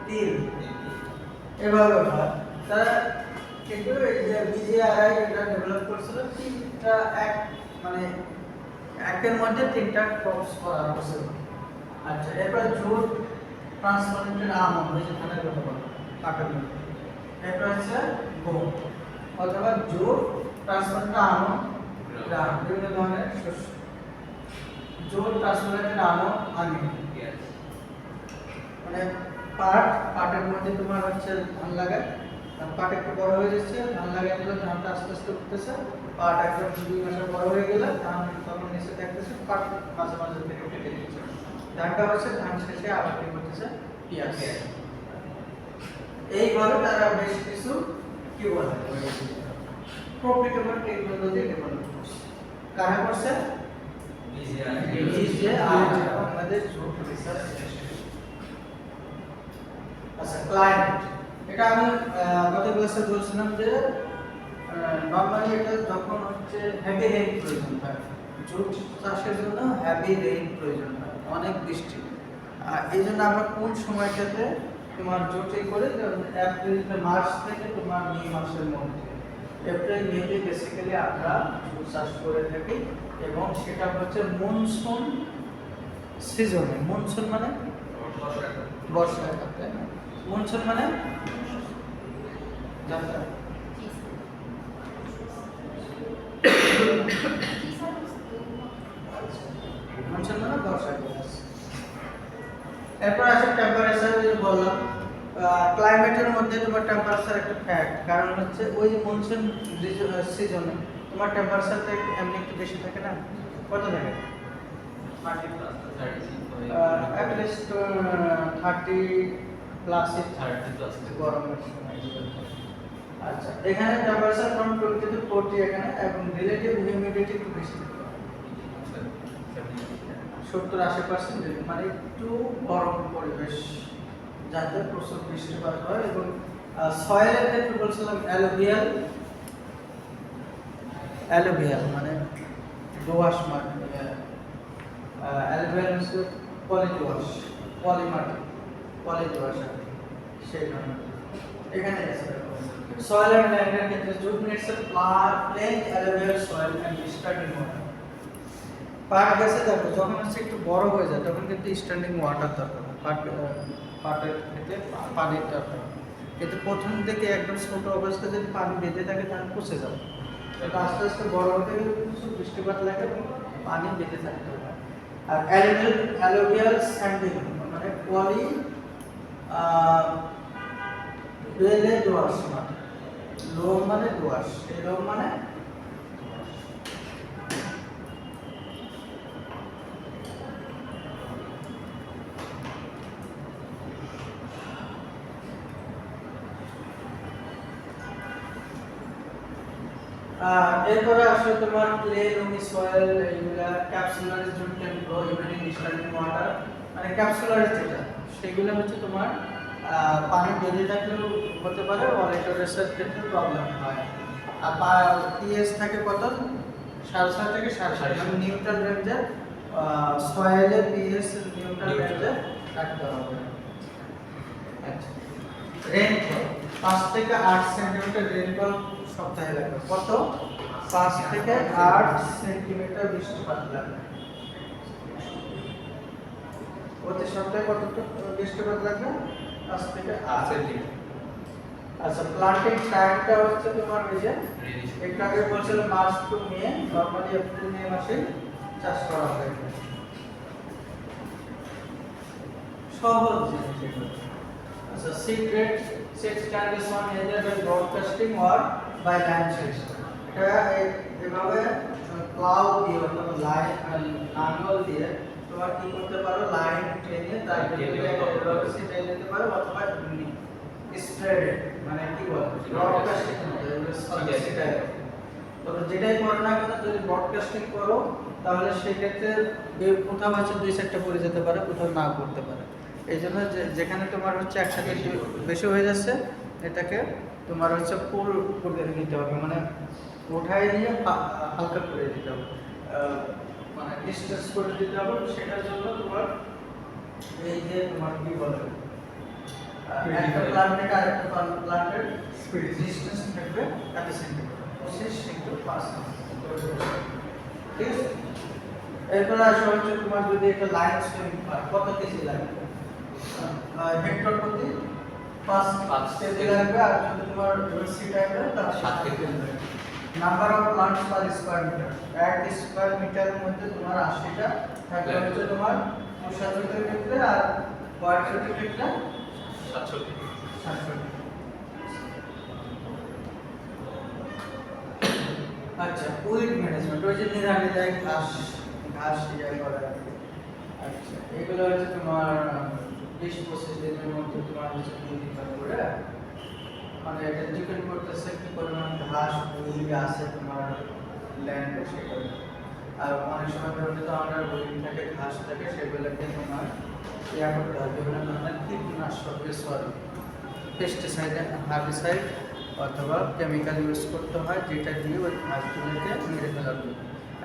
S1: তিল, এভাবে হয়। তারা কিন্তু এই যে BJRI এটা ডেভেলপ করছিল, তিনটা এক মানে একের মধ্যে তিনটা ক্রপস করা হয়েছিল। আচ্ছা, এরপর জুট ট্রান্সপ্লান্টেড আমন্ড, ওই যে ধানের কথা বলা কাটার মধ্যে, এটা হচ্ছে গম, অথবা জুট ট্রান্সপ্লান্টেড আমন্ড, বিভিন্ন ধরনের শস্য, জুট ট্রান্সপ্লান্টেড আমন্ড আনি মানে পাটের মধ্যে তোমার হচ্ছে ধান লাগায়, পাট একটু বড় হয়ে যাচ্ছে, ধান লাগাই দিলে ধানটা আস্তে আস্তে উঠতেছে, পাট একদম 2 মাসে বড় হয়ে গেলে ধান তখন নিচে দেখতেছে, পাট মাঝে মাঝে থেকে কেটে দিচ্ছে। ধানটা হচ্ছে ধান শেষে আবার কি করতেছে, পেঁয়াজ। এইভাবে তারা বেশ কিছু কি বলে প্রফিটেবল টেকনোলজি ডেভেলপ করছে। কারা করছে? আমাদের জুট রিসার্চ ইনস্টিটিউট। আচ্ছা, ক্লাইমেট, এটা আমি গত ক্লাসে বলছিলাম যে নরমালি এটা যখন হচ্ছে হেভি রেইন প্রয়োজন হয়, জুট চাষের জন্য হেভি রেইন প্রয়োজন হয়, অনেক বৃষ্টি। এই জন্য আমরা কোন সময়টাতে তোমার জুটে করে, এপ্রিল মার্চ থেকে তোমার মে মাসের মধ্যে, এপ্রিল মেতে বেসিক্যালি আমরা জুট চাষ করে থাকি, এবং সেটা হচ্ছে মনসুন সিজনে। মনসুন মানে বর্ষাকালে, মনসুন মানে জানতে মনসুন মানে বর্ষাকাল। এরপর আসে টেম্পারেচার, যে বললাম ক্লাইমেটের মধ্যে তোমার টেম্পারেচার একটা ফ্যাক্ট, কারণ হচ্ছে ওই মনসুন সিজনে তোমার টেম্পারেচার এমনি একটু বেশি থাকে না, কত থাকে?
S3: 30 plus 36
S1: at least 30 plus
S3: 30 plus
S1: গরমের সময়। আচ্ছা, এখানে টেম্পারেচার ফ্রম 20 to 40 এখানে, এবং রিলেটিভ হিউমিডিটি একটু বেশি থাকে, 70-80%, মানে একটু গরম পরিবেশ, যাতে প্রচুর বৃষ্টিপাত হয়। এবং সয়েলের ক্ষেত্রে বলছিলাম অ্যালুভিয়াল মানে দোআঁশ মাটি, অ্যালুভিয়াল হচ্ছে পলিদোআঁশ, পলিদোআঁশ সেই ধরনের। এখানে আছে সয়েল অ্যান্ড ল্যান্ডের ক্ষেত্রে jute needs a plain alluvial soil and standing water. পাট গাছে দেখো যখন হচ্ছে একটু বড় হয়ে যায় তখন কিন্তু স্ট্যান্ডিং ওয়াটার দরকার হয়, পাটের ক্ষেত্রে পানির দরকার হয়। কিন্তু প্রথম থেকে একদম ছোট অবস্থায় যদি পানি বেঁধে থাকে তাহলে পচে যাবে। এটা আস্তে আস্তে বড় হতে গেলে কিছু বৃষ্টিপাত লাগে এবং পানি বেঁধে থাকতে হবে। আর অ্যালুভিয়াল স্যান্ডিং মানে বেলে দোআঁশ মাটি, লোম মানে দোআঁশ, এই লোম মানে এরপরে আসলে তোমার ক্লে, লুমি সয়েল, এগুলা capsularis jute can grow even in standing water, মানে ক্যাপসুলারিজ যেটা সেগুলো হচ্ছে তোমার পানি বেঁধে থাকলেও হতে পারে, অলেটোরেসের ক্ষেত্রে প্রবলেম হয়। আর পিএইচ থাকে কত, 6.5 থেকে 7.5, মানে নিউট্রাল রেঞ্জে সয়েলে পিএইচ নিউট্রাল রেঞ্জে রাখতে হবে। আচ্ছা, রেইনফল 5 থেকে 8 সেন্টিমিটার রেইনফল সপ্তাহে লাগবে। কত? 5 থেকে 8 সেন্টিমিটার বৃষ্টিপাত লাগবে। প্রতি সপ্তাহে কতটা বৃষ্টিপাত লাগবে? 5 থেকে 8 সেন্টিমিটার। আচ্ছা, প্লান্টিং টাইমটা হচ্ছে তোমার এই যে একটু আগে বলছিলাম মার্চ টু মে, নরমালি এপ্রিল মে মাসে চাষ করা হয়। সহজ জিনিস এগুলো। আচ্ছা, seeds can be sown either by broadcasting or by line seeds. এটা এভাবে প্লাউ দিয়ে অথবা লাঙ্গল দিয়ে তোমার কি করতে পারো, লাইন টেনে তারপরে এভাবে ছিটিয়ে দিতে পারো, অথবা স্প্রেড মানে কি বলে ব্রডকাস্টিং ছিটাই। তবে যেটাই করো না কেন, যদি ব্রডকাস্টিং করো তাহলে সেক্ষেত্রে কোথাও হচ্ছে 2-4টা পড়ে যেতে পারে, কোথাও না করতে পারে। এই জন্য যেখানে তোমার হচ্ছে একসাথে বেশি হয়ে যাচ্ছে এটাকে তোমার হচ্ছে পুল করে দিতে হবে, মানে উঠাই নিয়ে হালকা করে দিতে হবে, মানে ডিসটেন্স করে দিতে হবে। সেটার জন্য তোমার এই যে তোমার কি বলে একটা প্ল্যান্ট থেকে আরেকটা প্ল্যান্টের ডিসটেন্স থাকবে 1 সেন্টিমিটার, 25 ঠিক আছে। এরপর আসলে হচ্ছে তোমার যদি একটা লাইন স্টেম হয় কত কেজি লাগবে, হেক্টর প্রতি 5 কেজি লাগবে। আর যদি তোমার সিটা হয় তাহলে 7 কেজি লাগবে। Number of plants per square metre, 1 square মিটারের মধ্যে তোমার 80টা থাকবে হচ্ছে তোমার 67 এর ক্ষেত্রে, আর 62 এর ক্ষেত্রে 67। আচ্ছা, উইড ম্যানেজমেন্ট, ওই যে নিরানিরাই ঘাস ইয়ে করা। আচ্ছা, এগুলো হচ্ছে তোমার 20-25 দিনের মধ্যে তোমার হচ্ছে নির্ধারণ করে, মানে এটা ডিপেন্ড করতেছে কি পরিমাণ ঘাস আছে তোমার ল্যান্ডে সেটা। আর অনেক সময় ধরতে তো আমরা বোরিং থাকে, ঘাস থাকে, সেগুলোকে তোমার ইয়া করতে হবে, বিভিন্ন ধরনের কীটনাশক, সরি পেস্টিসাইড, হার্বিসাইড অথবা কেমিক্যাল ইউজ করতে হয়, যেটা দিয়ে ওই ঘাসগুলোকে মেরে ফেলা হবে।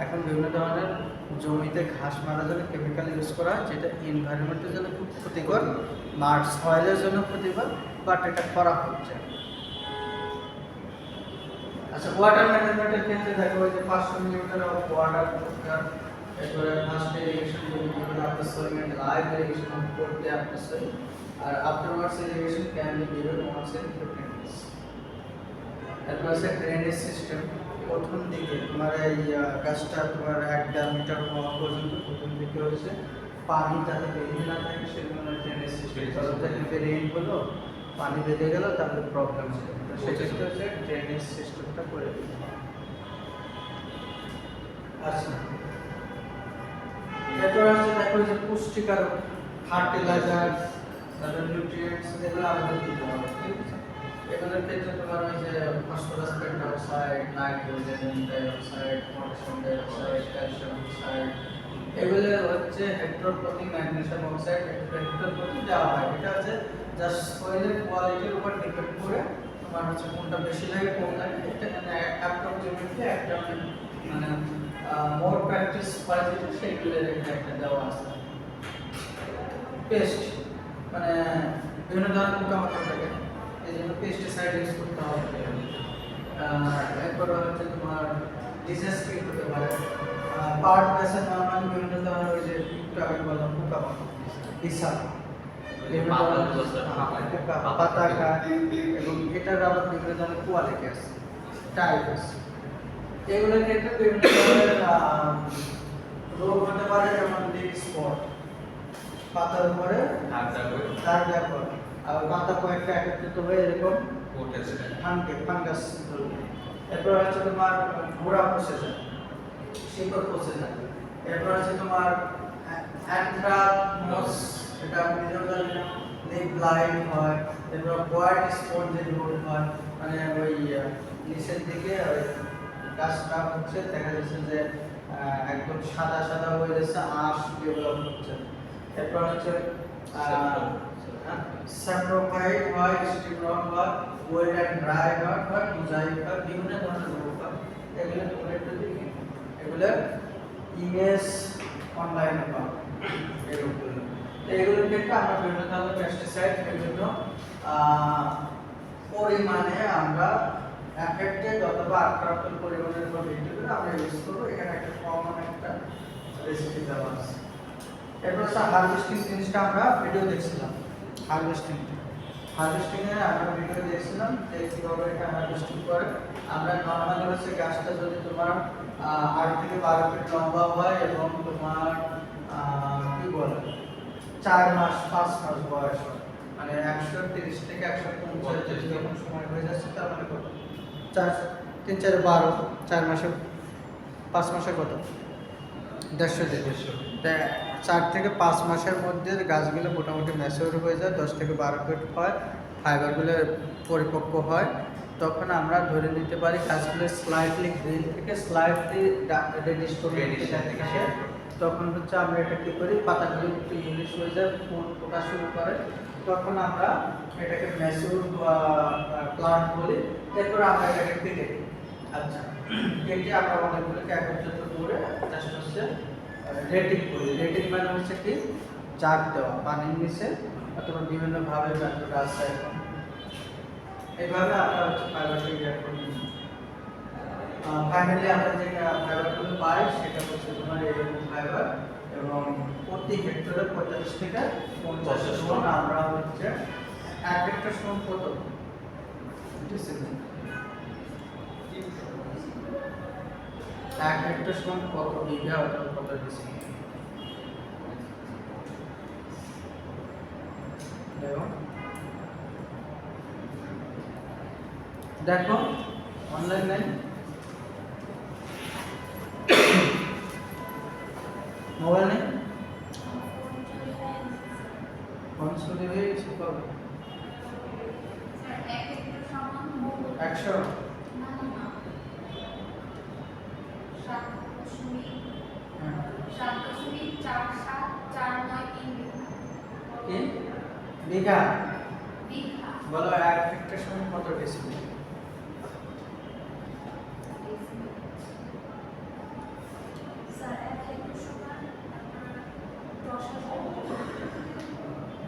S1: এখন বিভিন্ন ধরনের জমিতে ঘাস মারার জন্য কেমিক্যাল ইউজ করা হয়, যেটা এনভায়রনমেন্টের জন্য খুব ক্ষতিকর, আর সয়েলের জন্য ক্ষতিকর, বাট এটা করা হচ্ছে। আচ্ছা, ওয়াটার ম্যানেজমেন্টের ক্ষেত্রে দেখো যে 500 মিলিমিটার অফ ওয়াটার দরকার। এরপরে first irrigation after sowing and live irrigation before the after sowing, আর afterwards irrigation can be given once in 15 days. এরপর আছে ড্রেনেজ সিস্টেম। প্রথম দিকে তোমার এই গাছটা তোমার 1.5 মিটার হওয়া পর্যন্ত প্রথম দিকে হচ্ছে পানি যাতে বেঁধে না থাকে সেজন্য ড্রেনেজ সিস্টেম। যদি রেইন হলো পানি বেঁধে গেল তাহলে প্রবলেম হবে, সেক্ষেত্রে হচ্ছে ড্রেনেজ সিস্টেমটা করে দিতে হবে। আচ্ছা, এরপর হচ্ছে দেখো যে পুষ্টিকর ফার্টিলাইজার, তারপর নিউট্রিয়েন্টস এগুলো আমাদের দিতে হবে, ঠিক আছে? এগুলোর ক্ষেত্রে তোমার ওই যে phosphorus পেন্টঅক্সাইড, nitrogen dioxide, potassium dioxide, calcium oxide, এগুলো হচ্ছে হেক্টর প্রতি ম্যাগনেসিয়াম অক্সাইড হেক্টর প্রতি দেওয়া হয়। এটা হচ্ছে জাস্ট সয়েলের কোয়ালিটির উপর ডিপেন্ড করে তোমার হচ্ছে কোনটা বেশি লাগে কম লাগে, এটা মানে অ্যাপ্রক্সিমেটলি একটা মানে মোর প্র্যাকটিস করা যেটা সেইগুলোর একটা দেওয়া আছে। পেস্ট মানে বিভিন্ন ধরনের পোকামাকড় থাকে, এই জন্য পেস্টিসাইড ইউজ করতে হবে। এরপর হচ্ছে তোমার ডিজিজ কি হতে পারে, পার্ট বেসে নর্মাল বিভিন্ন ধরনের ওই যে একটু আগে বললাম পোকামাকড়, ইসা পাতা খায়, এবং এটার আবার বিভিন্ন ধরনের কোয়ালিটি আছে, টাইপ আছে। এগুলোর ক্ষেত্রে বিভিন্ন ধরনের রোগ হতে পারে, যেমন লিক স্পট, পাতার উপরে দাগ দাগ করে, আর পাতা কয়েকটা একত্রিত হয়ে এরকম ফাঙ্গাস। এরপর হচ্ছে তোমার ঘোড়া পচে যায়, শিকড় পচে যায়। এরপর হচ্ছে তোমার অ্যানথ্রাকনোজ, এটা লিপ ব্লাইট হয়। এরপর হোয়াইট স্পট যে রোগ হয়, মানে ওই নিচের দিকে ওই গাছটা হচ্ছে দেখা যাচ্ছে যে একদম সাদা সাদা হয়ে যাচ্ছে, আঁশ ডেভেলপ হচ্ছে। এরপর হচ্ছে স্যাপ্রোফাইট হয়, স্টিমরন হয়, ওয়েট অ্যান্ড ড্রাই হয়, মোজাইক হয়, বিভিন্ন ধরনের রোগ হয়। এগুলো তোমরা একটু দেখি, এগুলো ইমেজ অনলাইনে পাবো এই রোগগুলো। এগুলোর ক্ষেত্রে আমরা বিভিন্ন ধরনের পেস্টিসাইড বিভিন্ন পরিমাণে আমরা অ্যাফেক্টেড অথবা আক্রান্ত পরিমাণের উপর ভিত্তি করে আমরা ইউজ করবো। এখানে একটা কমন একটা রেসিপি দেওয়া আছে। এরপর হচ্ছে হারভেস্টিং জিনিসটা আমরা ভিডিও দেখছিলাম, হারভেস্টিংয়ে আমরা ভিডিও দেখছিলাম যে কীভাবে এটা হারভেস্টিং করে। আমরা নর্মালি হচ্ছে গাছটা যদি তোমার 8 থেকে 12 ফিট লম্বা হয় এবং তোমার কি বলে 4 মাস 5 মাস বয়স হয়, মানে 130 থেকে 150 যখন সময় হয়ে যাচ্ছে, তার মানে কত 4 3 4 12 4 মাসে 5 মাসে কত 150 তাই 4 থেকে 5 মাসের মধ্যে গাছগুলো মোটামুটি ম্যাচিওর হয়ে যায়, 10 থেকে 12 ফিট হয়, ফাইবারগুলো পরিপক্ক হয়। তখন আমরা ধরে নিতে পারি গাছগুলো স্লাইটলি গ্রিন থেকে স্লাইটলি রেডিশ টোনে থাকে। তখন হচ্ছে আমরা এটা কী করি, পাতাগুলো একটু ইংলিশ হয়ে যায়, ফুল ফোটা শুরু করে, তখন আমরা এটাকে ম্যাচিওর প্লান্ট বলি। এরপর আমরা এটাকে কেটে দিই। আচ্ছা, কেটে আমরা অনেকগুলোকে একত্রিত করে জাস্ট হচ্ছে রেটিং করি। রেটিং মানে হচ্ছে কি জাগ দেওয়া পানির নিচে, অথবা বিভিন্নভাবে মেথড আছে এখন। এইভাবে আমরা হচ্ছে ফাইবারকে ইয়ে করি। ফাইনালি আমরা যে ফাইবারগুলো পাই সেটা হচ্ছে তোমার এরকম ফাইবার, এবং প্রতি হেক্টরে 45 থেকে 50 টন আমরা হচ্ছে 1 হেক্টর সমান কত ডিসিপ্লিন 1 হেক্টর সমান কত বিঘা অথবা কত ডিসিপ্লিন দেখো অনলাইন নাই, মোবাইল নেই, ফোন চলে হয়ে গেছে কবে 100 বিঘা বলো 1 হেক্টর সমান কত ডিসিপ্লিন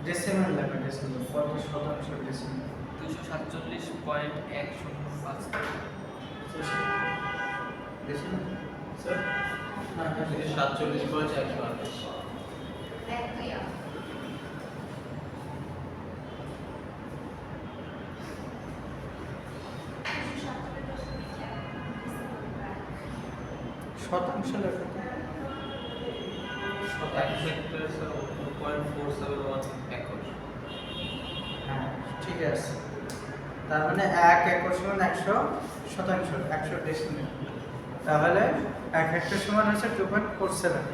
S1: ডেসিমেল লাগে, ডেসিমেল কত শতাংশ ডেসিমেল
S3: 247.105
S1: ডেসিমেল স্যার না
S3: 47.128
S1: শতাংশ লেখা হ্যাঁ ঠিক আছে, তার মানে 1 একর সমান 100 শতাংশ 100 ডেসিমেল। তাহলে এক হেক্টর সমান হচ্ছে 2.47,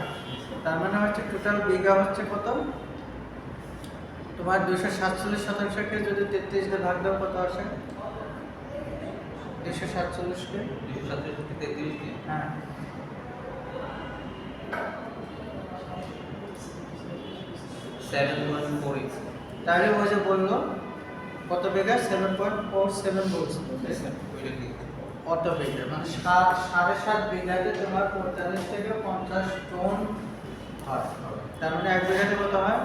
S1: তার মানে হচ্ছে টোটাল বিঘা হচ্ছে কত? তোমার 247 শতাংশকে যদি 33 দিয়ে ভাগ দাও কত আসে? 247 কে
S3: 233 দিয়ে
S1: হ্যাঁ
S3: 7.48
S1: তাহলে ওই যে বললো কত বিঘা? 7.47 বলছিল তাই না?
S3: ওইটা কি
S1: অত বিঘা মানে 7.5 বিঘাতে তোমার 45 থেকে 50 টন হয়। তার মানে এক বিঘাতে কত হয়?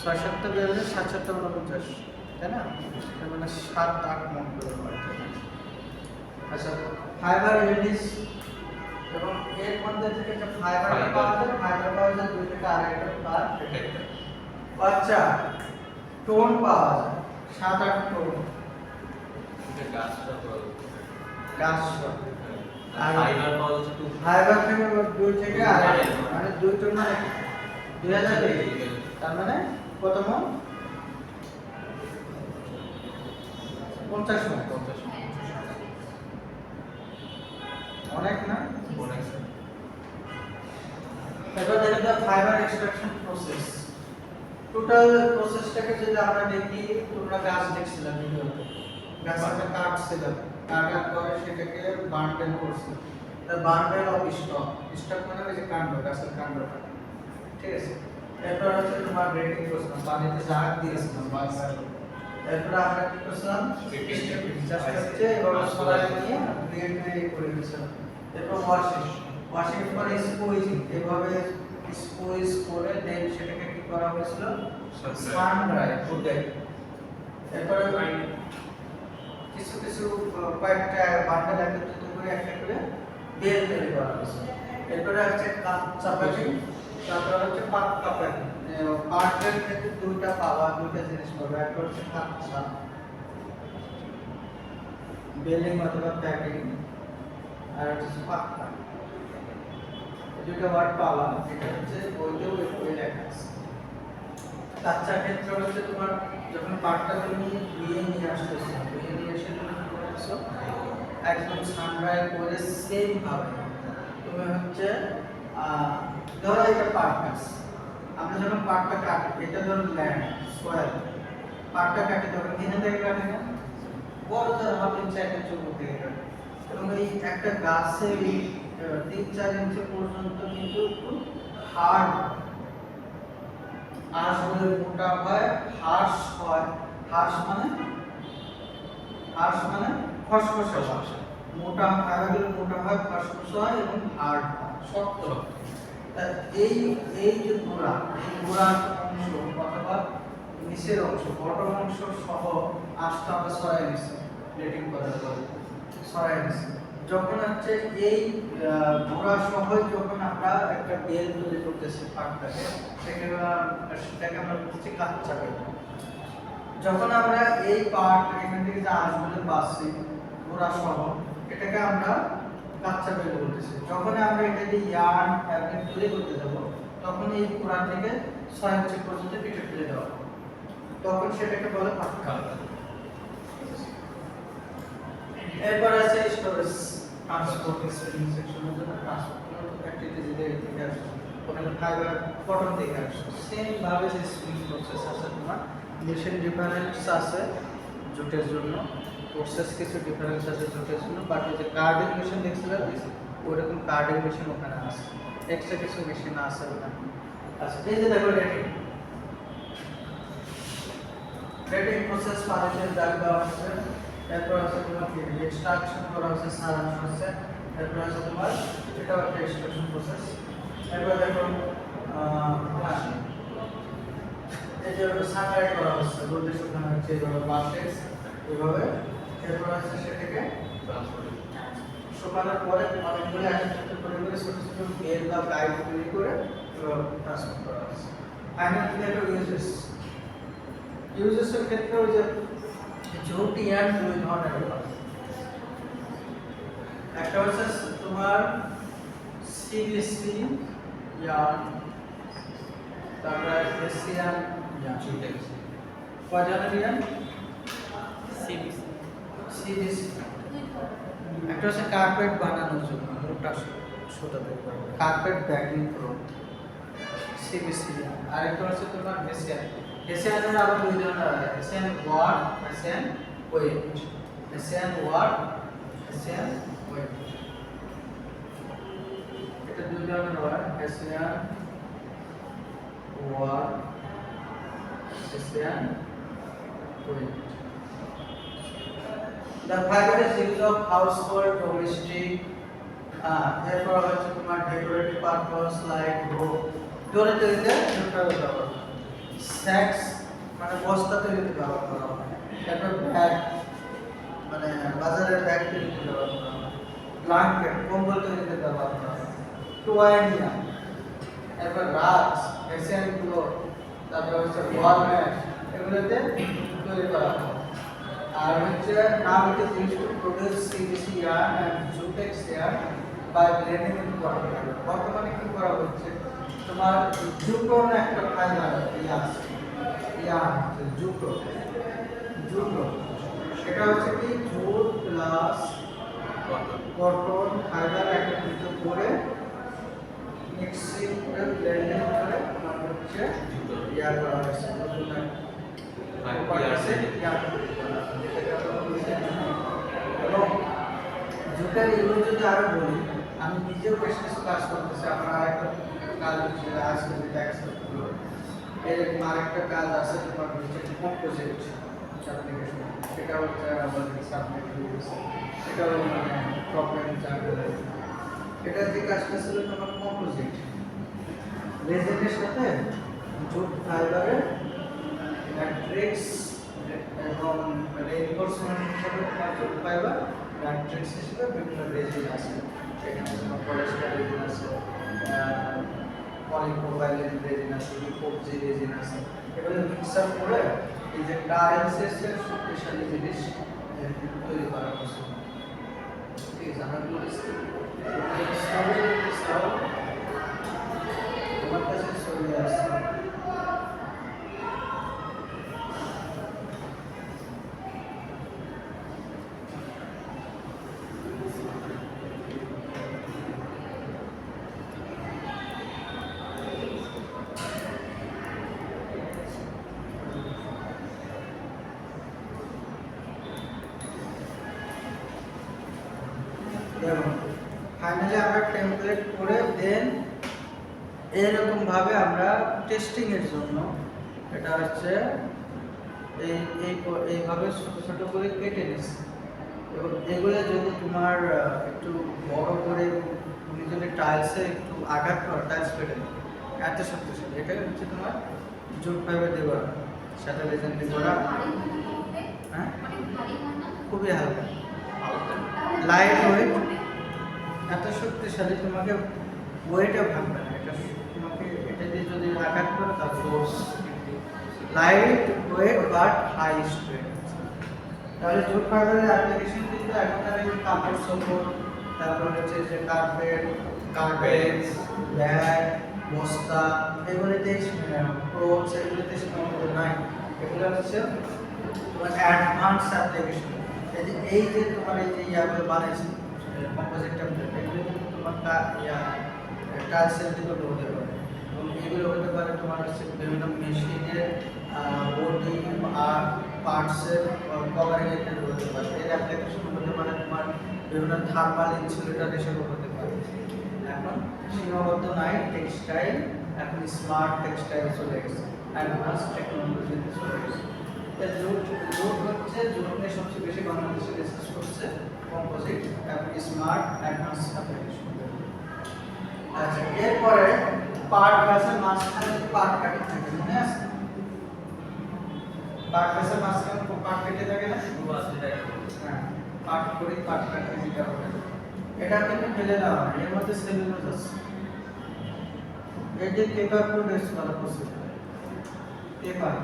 S1: 6-7 বিঘাতে 7-7-49, তাই না? তার মানে 7-8 মণ করে হয়। আচ্ছা, ফাইবার ইউনিস এবং এর মধ্যে থেকে যে ফাইবার পাওয়া যায়, ফাইবার পাওয়া যায় 2 থেকে 2.5 পার হেক্টর। আচ্ছা, টোন পাওয়া যায় 7-8 টোন
S3: এটা গাছটা তো
S1: গাছ। আর
S3: ফাইবার পাওয়া যাচ্ছে 2
S1: ফাইবার থেকে 2 থেকে 2.5 মানে 2 টোন মানে 2000 কেজি। তার মানে কত মণ? 50 মণ। অনেক না? এবার দেখেন তো ফাইবার এক্সট্রাকশন প্রসেস। টোটাল প্রসেসটাকে যদি আমরা দেখি, তোমরা গাছ দেখছিলাম ভিডিওতে, গাছটা কাটছিলাম, কাটার পরে সেটাকে বান্ডেল করছিল। তা বান্ডেল অফ স্টক, স্টক মানে ওই যে কাণ্ড, গাছের কাণ্ডটা, ঠিক আছে? এরপর হচ্ছে তোমার গ্রেডিং করছিলাম, পানিতে জাগ দিয়েছিলাম বারবার। এরপর আমরা কি করছিলাম? জাস্ট হচ্ছে এবার সরাই নিয়ে গ্রেড করে দিয়েছিলাম। এরপর ওয়াশিং পরে স্কুইজিং, এভাবে স্কুইজ করে দেন সেটাকে কি করা হয়েছিল? সান ড্রাই করে। এরপরে কিছু কিছু কয়েকটা বান্ডেল একত্রিত করে একটা করে বেল তৈরি করা হয়েছে। এরপরে হচ্ছে কাঁচা প্যাকিং, তারপরে হচ্ছে পাক্কা প্যাকিং। পার্টের ক্ষেত্রে দুইটা জিনিস পাওয়া, একটা হচ্ছে কাঁচা বেলিং অথবা প্যাকিং, আর হচ্ছে পাক্কা। দুটো ওয়ার্ড পাওয়া, এটা হচ্ছে বইতেও একটু লেখা আছে। কাঁচা ক্ষেত্রে হচ্ছে তোমার যখন পাটটা তুমি ধুয়ে নিয়ে আসতেছো, ধুয়ে নিয়ে এসে তুমি কি করতেছো? একদম সানড্রাই করে সেম ভাবে তুমি হচ্ছে ধরো এটা পাট গাছ, আমরা যখন পাটটা কাটি, এটা ধরো ল্যান্ড সয়েল, পাটটা কাটি তখন কিনে থেকে কাটি না, বড় ধরো 1/2 ইঞ্চি 1 ইঞ্চি উপর থেকে কাটি। এবং এই একটা গাছের 3-4 ইঞ্চি পর্যন্ত কিন্তু একটু হার্ড, আঁশগুলো মোটা হয়, হার্শ হয়। হার্শ মানে খসখসে হয়, মোটা ফাইবারগুলো মোটা হয়, খসখসে হয় এবং হার্ড হয়, শক্ত হয়। তা এই যে গোড়া, এই গোড়ার অংশ অথবা নিচের অংশ, বটম অংশ সহ আঁশটা আমরা সরাই নিচ্ছি, প্লেটিং করার পরে সরাই নিচ্ছি। যখন হচ্ছে এই গোড়া সহ যখন আমরা একটা বেল তৈরি করতেছি পাটটাকে, সেটাকে আমরা বলছি কাঁচা বেল। যখন আমরা এই পাট এখান থেকে যে আঁশগুলো পাচ্ছি গোড়া সহ, এটাকে আমরা কাঁচা বেল বলতেছি। যখন আমরা এটা দিয়ে ইয়ার্ন ফ্যাব্রিক তৈরি করতে যাব, তখন এই গোড়া থেকে 6 ইঞ্চি পর্যন্ত কেটে ফেলে দেওয়া হবে, তখন সেটাকে বলে পাক্কা। এরপর আছে স্টোরেজ, ট্রান্সপোর্ট, স্পিনিং সেকশনের জন্য ট্রান্সপোর্ট অ্যাক্টিভিটি যেটা থেকে আসছে, ওখানে ফাইবার কটন থেকে আসছে। সেম ভাবে যে স্পিনিং প্রসেস আছে, তোমার মেশিন ডিফারেন্স আছে জুটের জন্য, প্রসেস কিছু ডিফারেন্স আছে জুটের জন্য, বাট এই যে কার্ডিং মেশিন দেখছিলাম ওরকম কার্ডিং মেশিন ওখানে আছে, এক্সট্রা কিছু মেশিন আছে ওখানে। আচ্ছা, এই যে দেখো রেটিং প্রসেস পানিতে জাগ দেওয়া হচ্ছে, এরপর আছে তোমার এক্সট্রাকশন করা হচ্ছে, সারানো হচ্ছে, এরপর আছে তোমার এটাও একটা এক্সট্রাকশন প্রসেস। এরপর দেখো এই যে সানলাইট করা হচ্ছে, রোদে শুকানো হচ্ছে এইভাবে বাসেস এইভাবে। এরপর আছে সেটাকে শুকানোর পরে অনেকগুলো একসাথে করে ছোট ছোট বেল বা গাইড তৈরি করে ট্রান্সফার করা হচ্ছে। ফাইনালি দেখো ইউজেসের ক্ষেত্রে ওই যে জুট ইয়ার্ন দুই ধরনের হয়, একটা হচ্ছে তোমার সিবিসি ইয়ার্ন, তারপরে এশিয়ান ইয়ার্ন। কয় ধরনের ইয়ার্ন? সিবিসি একটা হচ্ছে কার্পেট বানানোর জন্য মোটা সুতা তৈরি করা কার্পেট ব্যাগিং ক্লথ সিবিসি। আর একটা হচ্ছে তোমার হেসিয়ান। হেসিয়ানের আবার দুই ধরনের হয়, hessian warp, hessian weft. Hessian warp, hessian weft, এটা দুই ধরনের হয়, hessian warp, hessian weft. The fiber is used of household, domestic, therefore হচ্ছে তোমার decorative purpose like ডোরে তৈরিতে ব্যবহার করা হয়। স্যাক্স মানে বস্তা তৈরিতে ব্যবহার করা হয়। তারপর ব্যাগ মানে বাজারের ব্যাগ তৈরিতে ব্যবহার করা হয়। ব্ল্যাঙ্কেট কম্বল তৈরিতে ব্যবহার করা হয়। টোয়াইনিয়া, তারপর রাগস, হেসিয়ান ক্লথ, তারপর হচ্ছে ওয়ালম্যাট, এগুলোতে তৈরি করা হয়। আর হচ্ছে নাম it is used to produce CBC yarn and জুটেক্স yarn by blending into cotton fiber। বর্তমানে কি করা হচ্ছে তোমার জুটো একটা ফাইবার আছে yarn, জুটো সেটা হচ্ছে কি জুট প্লাস কটন ফাইবার একত্রিত করে মিক্সিং করে ব্লেন্ডিং করে তোমার হচ্ছে ইয়ার করা হয়েছে এবং জুটের এগুলো যদি আরো বলি, আমি নিজেও বেশ কিছু কাজ করতেছি। আমার আরেকটা কাজ হচ্ছে আজকে টেক্সটাইল, এরকম আরেকটা কাজ আছে তোমার হচ্ছে কম্পোজিট অ্যাপ্লিকেশন, সেটা হচ্ছে আমাদের সাবমিট হয়েছে, সেটা মানে প্রবলেম জানতে। এটা যে কাজটা ছিল তোমার কম্পোজিট রেজিনের সাথে জুট ফাইবারের ম্যাট্রিক্স এবং রেইনফোর্সমেন্ট হিসেবে তোমার জুট ফাইবার ম্যাট্রিক্স হিসেবে বিভিন্ন রেজিন আছে। এখানে তোমার পলিস্টার রেজিন আছে, পলিপ্রোপাইলিন রেজিন আছে, ইপোক্সি রেজিন আছে। এগুলো মিক্সার করে এই যে কারেন্সেসের শক্তিশালী জিনিস তৈরি করা হচ্ছে। ঠিক আছে, আমরা বলেছি তোমার কাছে ছবি আছে। ফাইনালি আমরা টেমপ্লেট করে দেন এরকম ভাবে আমরা টেস্টিং এর জন্য এটা হচ্ছে এইভাবে ছোট ছোট করে কেটে নিচ্ছি। এবং এগুলো যদি তোমার একটু বড় করে তুমি যদি টাইলসে একটু আঘাত করো, টাইলস কেটে নেবে এত শক্তিশালী। এটা হচ্ছে তোমার জুট ফাইবার দেওয়া সাথে রেজেন দেওয়া, হ্যাঁ খুবই হালকা লাইট ওয়েট, এত শক্তিশালী তোমাকে ওয়েটও ভাঙবে না। এটা তোমাকে এটা দিয়ে যদি আঘাত করে তার force light weight but high strength. তাহলে জুট ফাইবারের অ্যাপ্লিকেশন কিন্তু এখনকার এই কাপড় চোপড়, তারপর হচ্ছে যে কার্পেট, ব্যাগ, বস্তা, এগুলোতে ক্লোথস, এগুলোতে সীমাবদ্ধ নাই। এগুলো হচ্ছে তোমার অ্যাডভান্স অ্যাপ্লিকেশন। এই যে তোমার এই যে ইয়াগুলো বানাইছে কম্পোজিট টেমপ্লেট, এগুলো কিন্তু তোমার টাইলসের ভিতরে হতে পারে এবং এগুলো হতে পারে তোমার হচ্ছে বিভিন্ন মেশিনের বডি আর পার্টসের কভারিং এর হতে পারে। এর অ্যাপ্লিকেশন হতে পারে তোমার বিভিন্ন থার্মাল ইনসুলেটর হিসেবে হতে পারে। এখন সীমাবদ্ধ নাই টেক্সটাইল, এখন স্মার্ট টেক্সটাইল চলে গেছে, অ্যাডভান্স টেকনোলজিতে চলে গেছে। জুট হচ্ছে জুট নিয়ে সবচেয়ে বেশি বাংলাদেশে রিসার্চ করছে কম্পোজিট এবং স্মার্ট অ্যাডভান্স অ্যাপ্লিকেশন। আচ্ছা, এরপরে পার্ট গাছের মাঝখানে পার্ট কাটিং থাকে, মনে আছে? পার্ট গাছের মাঝখানে পার্ট কেটে থাকে না? হ্যাঁ, পার্ট করে পার্ট কাটিং এটা হবে। এটা কিন্তু ফেলে দেওয়া হয়, এর মধ্যে সেলুলোজ আছে। এই যে পেপার প্রোডিউস করা প্রসেস, পেপার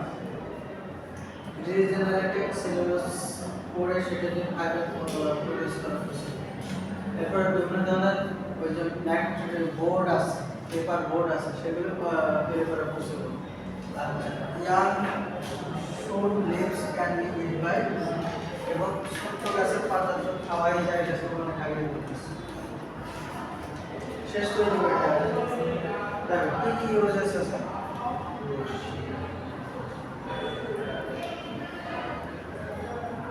S1: রিজেনারেটেড সেলুলোজ করে সেটা দিয়ে ফাইবার প্রোডিউস করা প্রসেস। এরপর বিভিন্ন ধরনের ওই যে বোর্ড আছে, পেপার বোর্ড আছে, সেগুলো তৈরি করা possible. Young shoot leaves can be eat by এবং ছোট্ট গাছের পাতা তো খাওয়াই যায়, এটা তো অনেক আগে বলতেছি। শেষ করে দেবো এটা। দেখো কি কি ইউজেস আছে।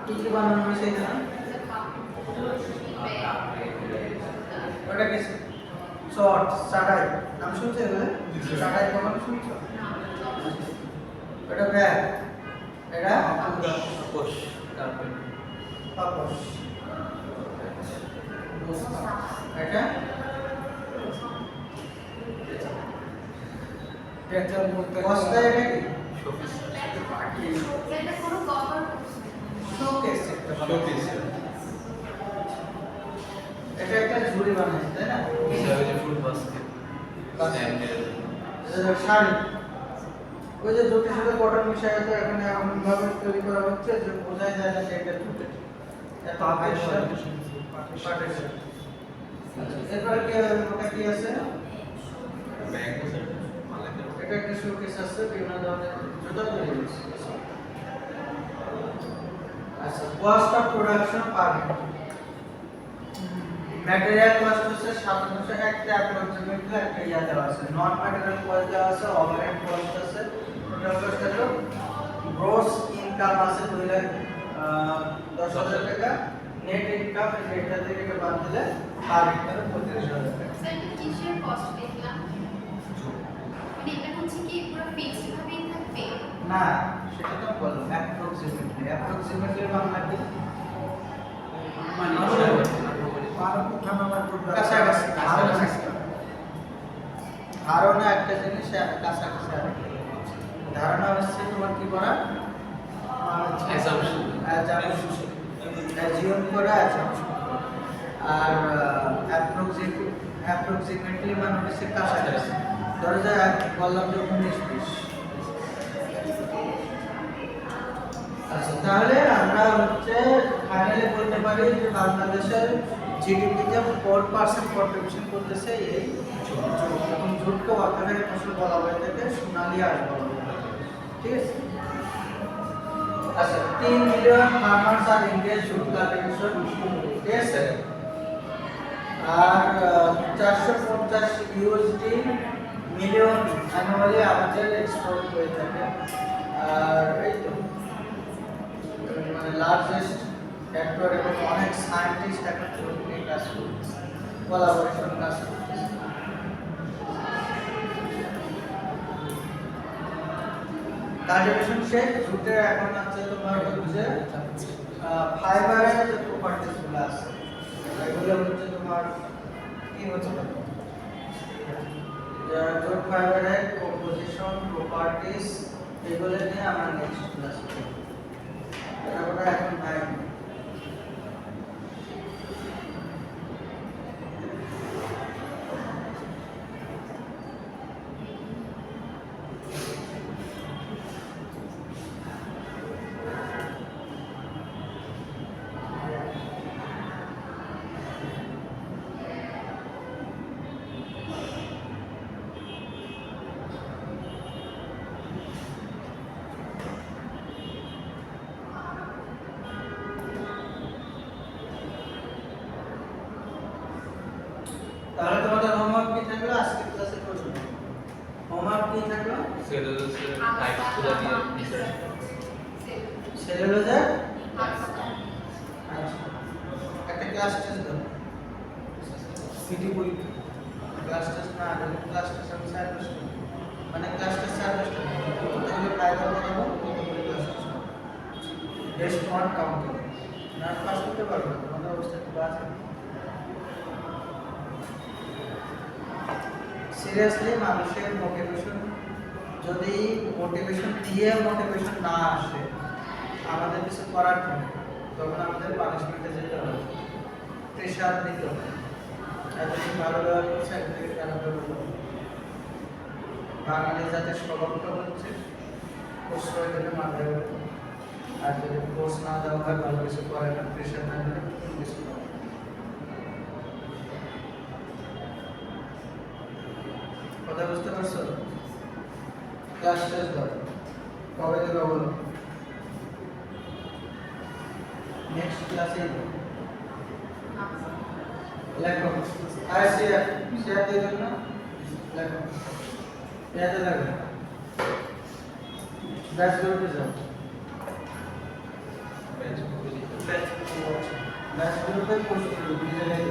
S1: কি কি বানানো হয়েছে এখানে? ওটা কি শর্ট সাড়াই নাম শুনছো এগুলো? সাড়াই কখনো শুনছো? এটা ব্যাগ, এটা
S3: পাপোশ কার্পেট
S1: পাপোশ, এটা
S2: পেঁচাল বলতে
S1: বস্তা, এটা কি
S3: শোপিস
S5: এটা কোনো কভার
S1: শোকেস একটা
S3: শোপিস
S1: এটা একটা ঝুড়ি বানাইছে তাই না?
S3: হিসাবে ফুড বাস্কেট স্যান্ডেল
S1: এটা শাড়ি, ওই যে জুটের সাথে কটন মিশায় তো এখানে এমন ভাবে তৈরি করা হচ্ছে যে বোঝাই যায় না যে এটা জুটের, এটা পাটের শাড়ি, পাটের শাড়ি। এরপরে কি ওটা কি আছে?
S3: ব্যাগ মালাকার
S1: এটা একটা শোকেস আছে, বিভিন্ন ধরনের জুতা তৈরি হচ্ছে। আচ্ছা, cost of production per material cost হচ্ছে 700, একটা অ্যাপ্রক্সিমেটলি একটা ইয়া দেওয়া আছে, নন ম্যাটেরিয়াল কস্ট দেওয়া আছে, ওভারহেড কস্ট আছে, টোটাল কস্ট হলো গ্রোস ইনকাম আছে 2,10,000 টাকা, নেট ইনকাম এটা থেকে এটা বাদ দিলে পার হেক্টরে 35,000 টাকা।
S5: স্যার কিসের কস্ট দেখলাম, মানে এটা হচ্ছে কি পুরো ফিক্সড ভাবেই থাকবে?
S1: না, সেটা তো বললাম অ্যাপ্রক্সিমেটলি বাংলা কি
S3: মানে
S2: পার উঠানামা করবে
S1: কাছাকাছি, ধারণা একটা জিনিস কাছাকাছি আরেকটা। ধারণা হচ্ছে তোমার কি করা,
S3: অ্যাসাম্পশন
S1: অ্যাজিউম করা, অ্যাসাম্পশন করা। আর অ্যাপ্রক্সিমেটলি মানে হচ্ছে কাছাকাছি। ধরো যে বললাম যে 19-20। আচ্ছা, তাহলে আমরা হচ্ছে ফাইনালি বলতে পারি যে বাংলাদেশের জিডিপিতে 4% কন্ট্রিবিউশন করতেছে এই জুট। এখন জুটকে অর্থকরী ফসল বলা হয়ে থাকে, সোনালী আঁশ বলা হয়ে থাকে। ঠিক আছে? আচ্ছা, 3 মিলিয়ন ফার্মার্স আর ইন্ডিয়ান জুট কাল্টিভেশন, ঠিক আছে? আর 450 ইউএসডি মিলিয়ন অ্যানুয়ালি আমাদের এক্সপোর্ট হয়ে থাকে। আর এই তো মানে লার্জেস্ট ফ্যাক্টর এবং অনেক সায়েন্টিস্ট এখন জুট নিয়ে কাজ করতেছে, কোলাবোরেশন কাজ করতেছে। কাল্টিভেশন শেষ, জুটে এখন আছে তোমার হচ্ছে ফাইবারের যে প্রপার্টিস গুলো আছে এগুলো হচ্ছে তোমার কি হচ্ছে জুট ফাইবারের কম্পোজিশন, প্রপার্টিস, এগুলো নিয়ে আমরা নেক্সট ক্লাস করব। এটা এখন নাই। তাহলে তোমাদের হোমওয়ার্ক কি থাকলো আজকে ক্লাসে করবে? হোমওয়ার্ক কি থাকলো?
S3: সেলুলোসের টাইপগুলো দিয়ে রিসার্চ
S1: সেলুলোজের একটা ক্লাস টেস্ট দাও।
S2: সিটি পরীক্ষা
S1: ক্লাস টেস্ট না, ক্লাস টেস্ট আমি স্যার টেস্ট মানে ক্লাস টেস্ট স্যার টেস্ট তাহলে প্রাইভেট বানাবো ততগুলো class test best one count না পাস করতে পারবে না, তোমাদের অবস্থা কি আছে? সিরিয়াসলি মানুষের মোটিভেশন, যদি মোটিভেশন দিয়ে মোটিভেশন না আসে, আমাদের কিছু করার থাকে, তখন আমাদের পানিশমেন্টে যেতে হবে, প্রেশার দিতে হবে। এতদিন ভালো ব্যবহার করছে, একদিকে খারাপ ব্যবহার করছে। বাঙালি জাতির স্বভাবটা হচ্ছে প্রশ্রয় দিলে মাথায় ওঠে, আর যদি কোর্স না দেওয়া হয় ভালো কিছু করে না, প্রেশার না দিলে কিছু করে না। কথা বুঝতে পারছো? ক্লাস টেস্ট দাও, কবে দেবে বলো? নেক্সট ক্লাসে লেখো আর শেয়ার দিয়ে দেন না লেখো ইয়াতে লাগবে ড্যাশবোর্ডে যাও ড্যাশবোর্ডে পোস্ট করো জায়গায়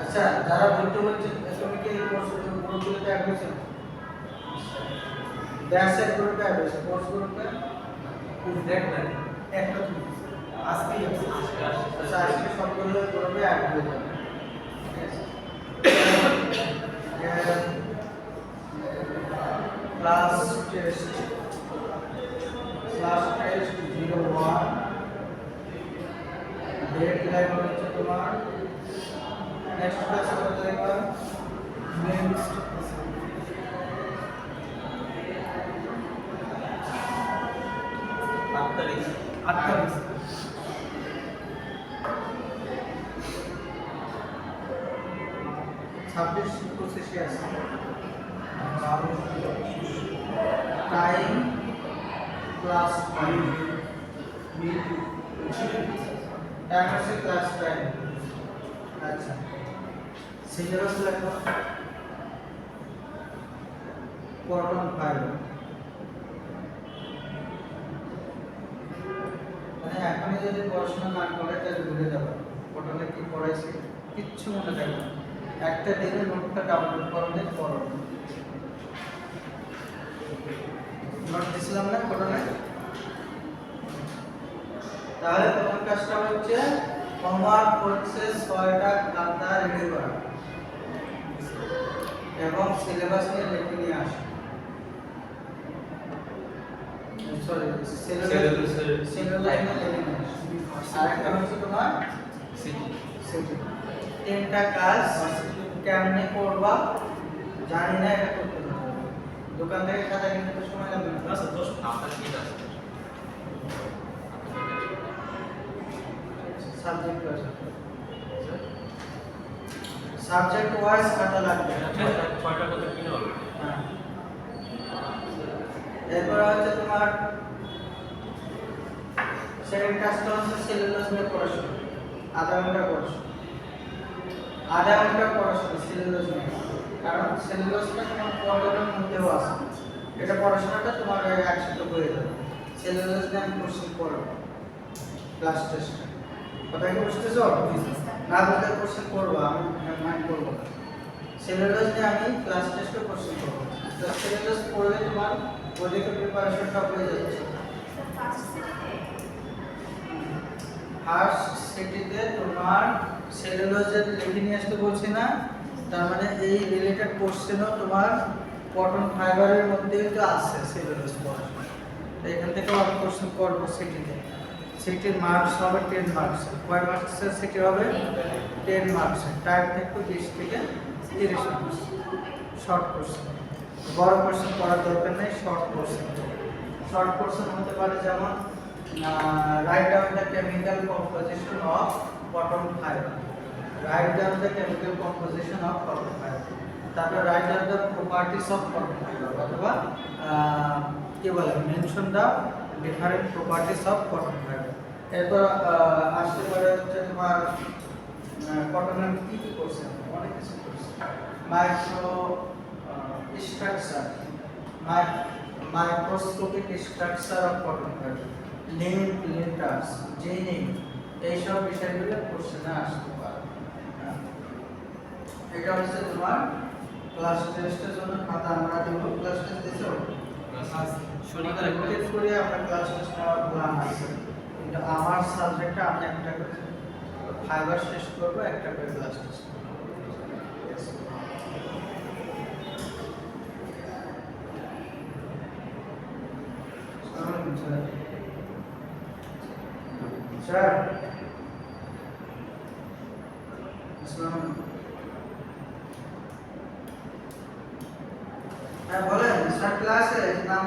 S1: আচ্ছা যারা বলতে বলছে তুমি কি এই কোর্স গ্রুপগুলোতে অ্যাড হয়েছে ড্যাশের গ্রুপে অ্যাড হয়েছে কোর্স গ্রুপে
S3: দেখবেন
S2: একটা তুমি আজকেই আছে
S1: আচ্ছা আজকে সবগুলো গ্রুপে অ্যাড হয়ে যাবে ক্লাস টেস্ট 01 ডেডলাইন হচ্ছে তোমার নেক্সট ক্লাস কত তারিখ
S2: নেক্সট 8 তারিখ
S1: 26 আছে টাইম ক্লাস টাইম আছে ক্লাস টাইম আচ্ছা সিলেবাস লেখো কটন ফাইবার মানে এখনই যদি পড়াশোনা না করে তাহলে ভুলে যাবে কটনে কি পড়াইছে কিচ্ছু মনে থাকবে না একটা দিনে নোটটা ডাউনলোড করলে পড়ো নোট দিছিলাম না কটনে তাহলে তোমার কাজটা হচ্ছে হোমওয়ার্ক হচ্ছে 6টা খাতা রেডি করা এবং সিলেবাস নিয়ে লিখে নিয়ে আসা সরি সিলেবাস নিয়ে লিখে নিয়ে আসা আরেকটা হচ্ছে তোমার সিটি 3টা কাজ কেমনে করবা জানি না এটা করতে হবে দোকান থেকে খাতা কিনতে তো সময় লাগবে না
S3: আচ্ছা দোষ আপনার কি আছে
S1: সাবজেক্ট ওয়াইজ খাতা লাগবে
S3: 6টা কথা কিনে হবে
S1: হ্যাঁ এরপর হচ্ছে তোমার সেকেন্ড কাজটা হচ্ছে সিলেবাস নিয়ে পড়াশোনা আধা ঘন্টা পড়াশোনা সিলেবাস নিয়ে কারণ সিলেবাসটা তোমার পড়ানোর মধ্যেও আছে এটা পড়াশোনাটা তোমার একসাথে হয়ে যাবে সিলেবাস নিয়ে আমি কোশ্চেন করব ক্লাস টেস্টে কথা কি বুঝতেছো না বুঝলে কোশ্চেন করবো আমি মাইন্ড করবো সিলেবাস নিয়ে আমি ক্লাস টেস্টে কোশ্চেন করবো তো সিলেবাস পড়লে তোমার ওদিকে প্রিপারেশনটা হয়ে যাচ্ছে ফার্স্ট সিটিতে তোমার সিলেবাস যেটা লিখে নিয়ে আসতে বলছি না তার মানে এই রিলেটেড কোশ্চেনও তোমার কটন ফাইবারের মধ্যেই তো আছে সিলেবাস পড়াশোনা তো এখান থেকে আমি কোশ্চেন করবো সিটিতে সিটির মার্কস হবে 10 মার্কস কয় মার্কসের সিটি হবে 10 মার্কস টাইম থাকবে 20 থেকে 30 মার্কস শর্ট কোশ্চেন বড় কোশ্চেন পড়ার দরকার নেই শর্ট কোশ্চেন হতে পারে যেমন write down the chemical composition of cotton fiber তারপর write down the properties of cotton fiber অথবা কি বলে mention the different properties of cotton fiber এরপর আসতে পারে হচ্ছে তোমার কটনের কি করছে অনেক কিছু করছে micro structure microscopic structure of cotton fibre linters ginning এইসব বিষয়গুলো কোশ্চেনে আসতে পারে এটা হচ্ছে তোমার ক্লাস টেস্টের জন্য খাতা আমরা দেব ক্লাস টেস্ট দিছো
S3: শনিবার
S1: রিপিট করে আমরা ক্লাস টেস্ট নেওয়ার প্ল্যান আছে কিন্তু আমার সাবজেক্টটা আমি একটা করে ফাইবার শেষ করব একটা করে ক্লাস টেস্ট স্যার হ্যাঁ বলেন স্যার ক্লাসে নাম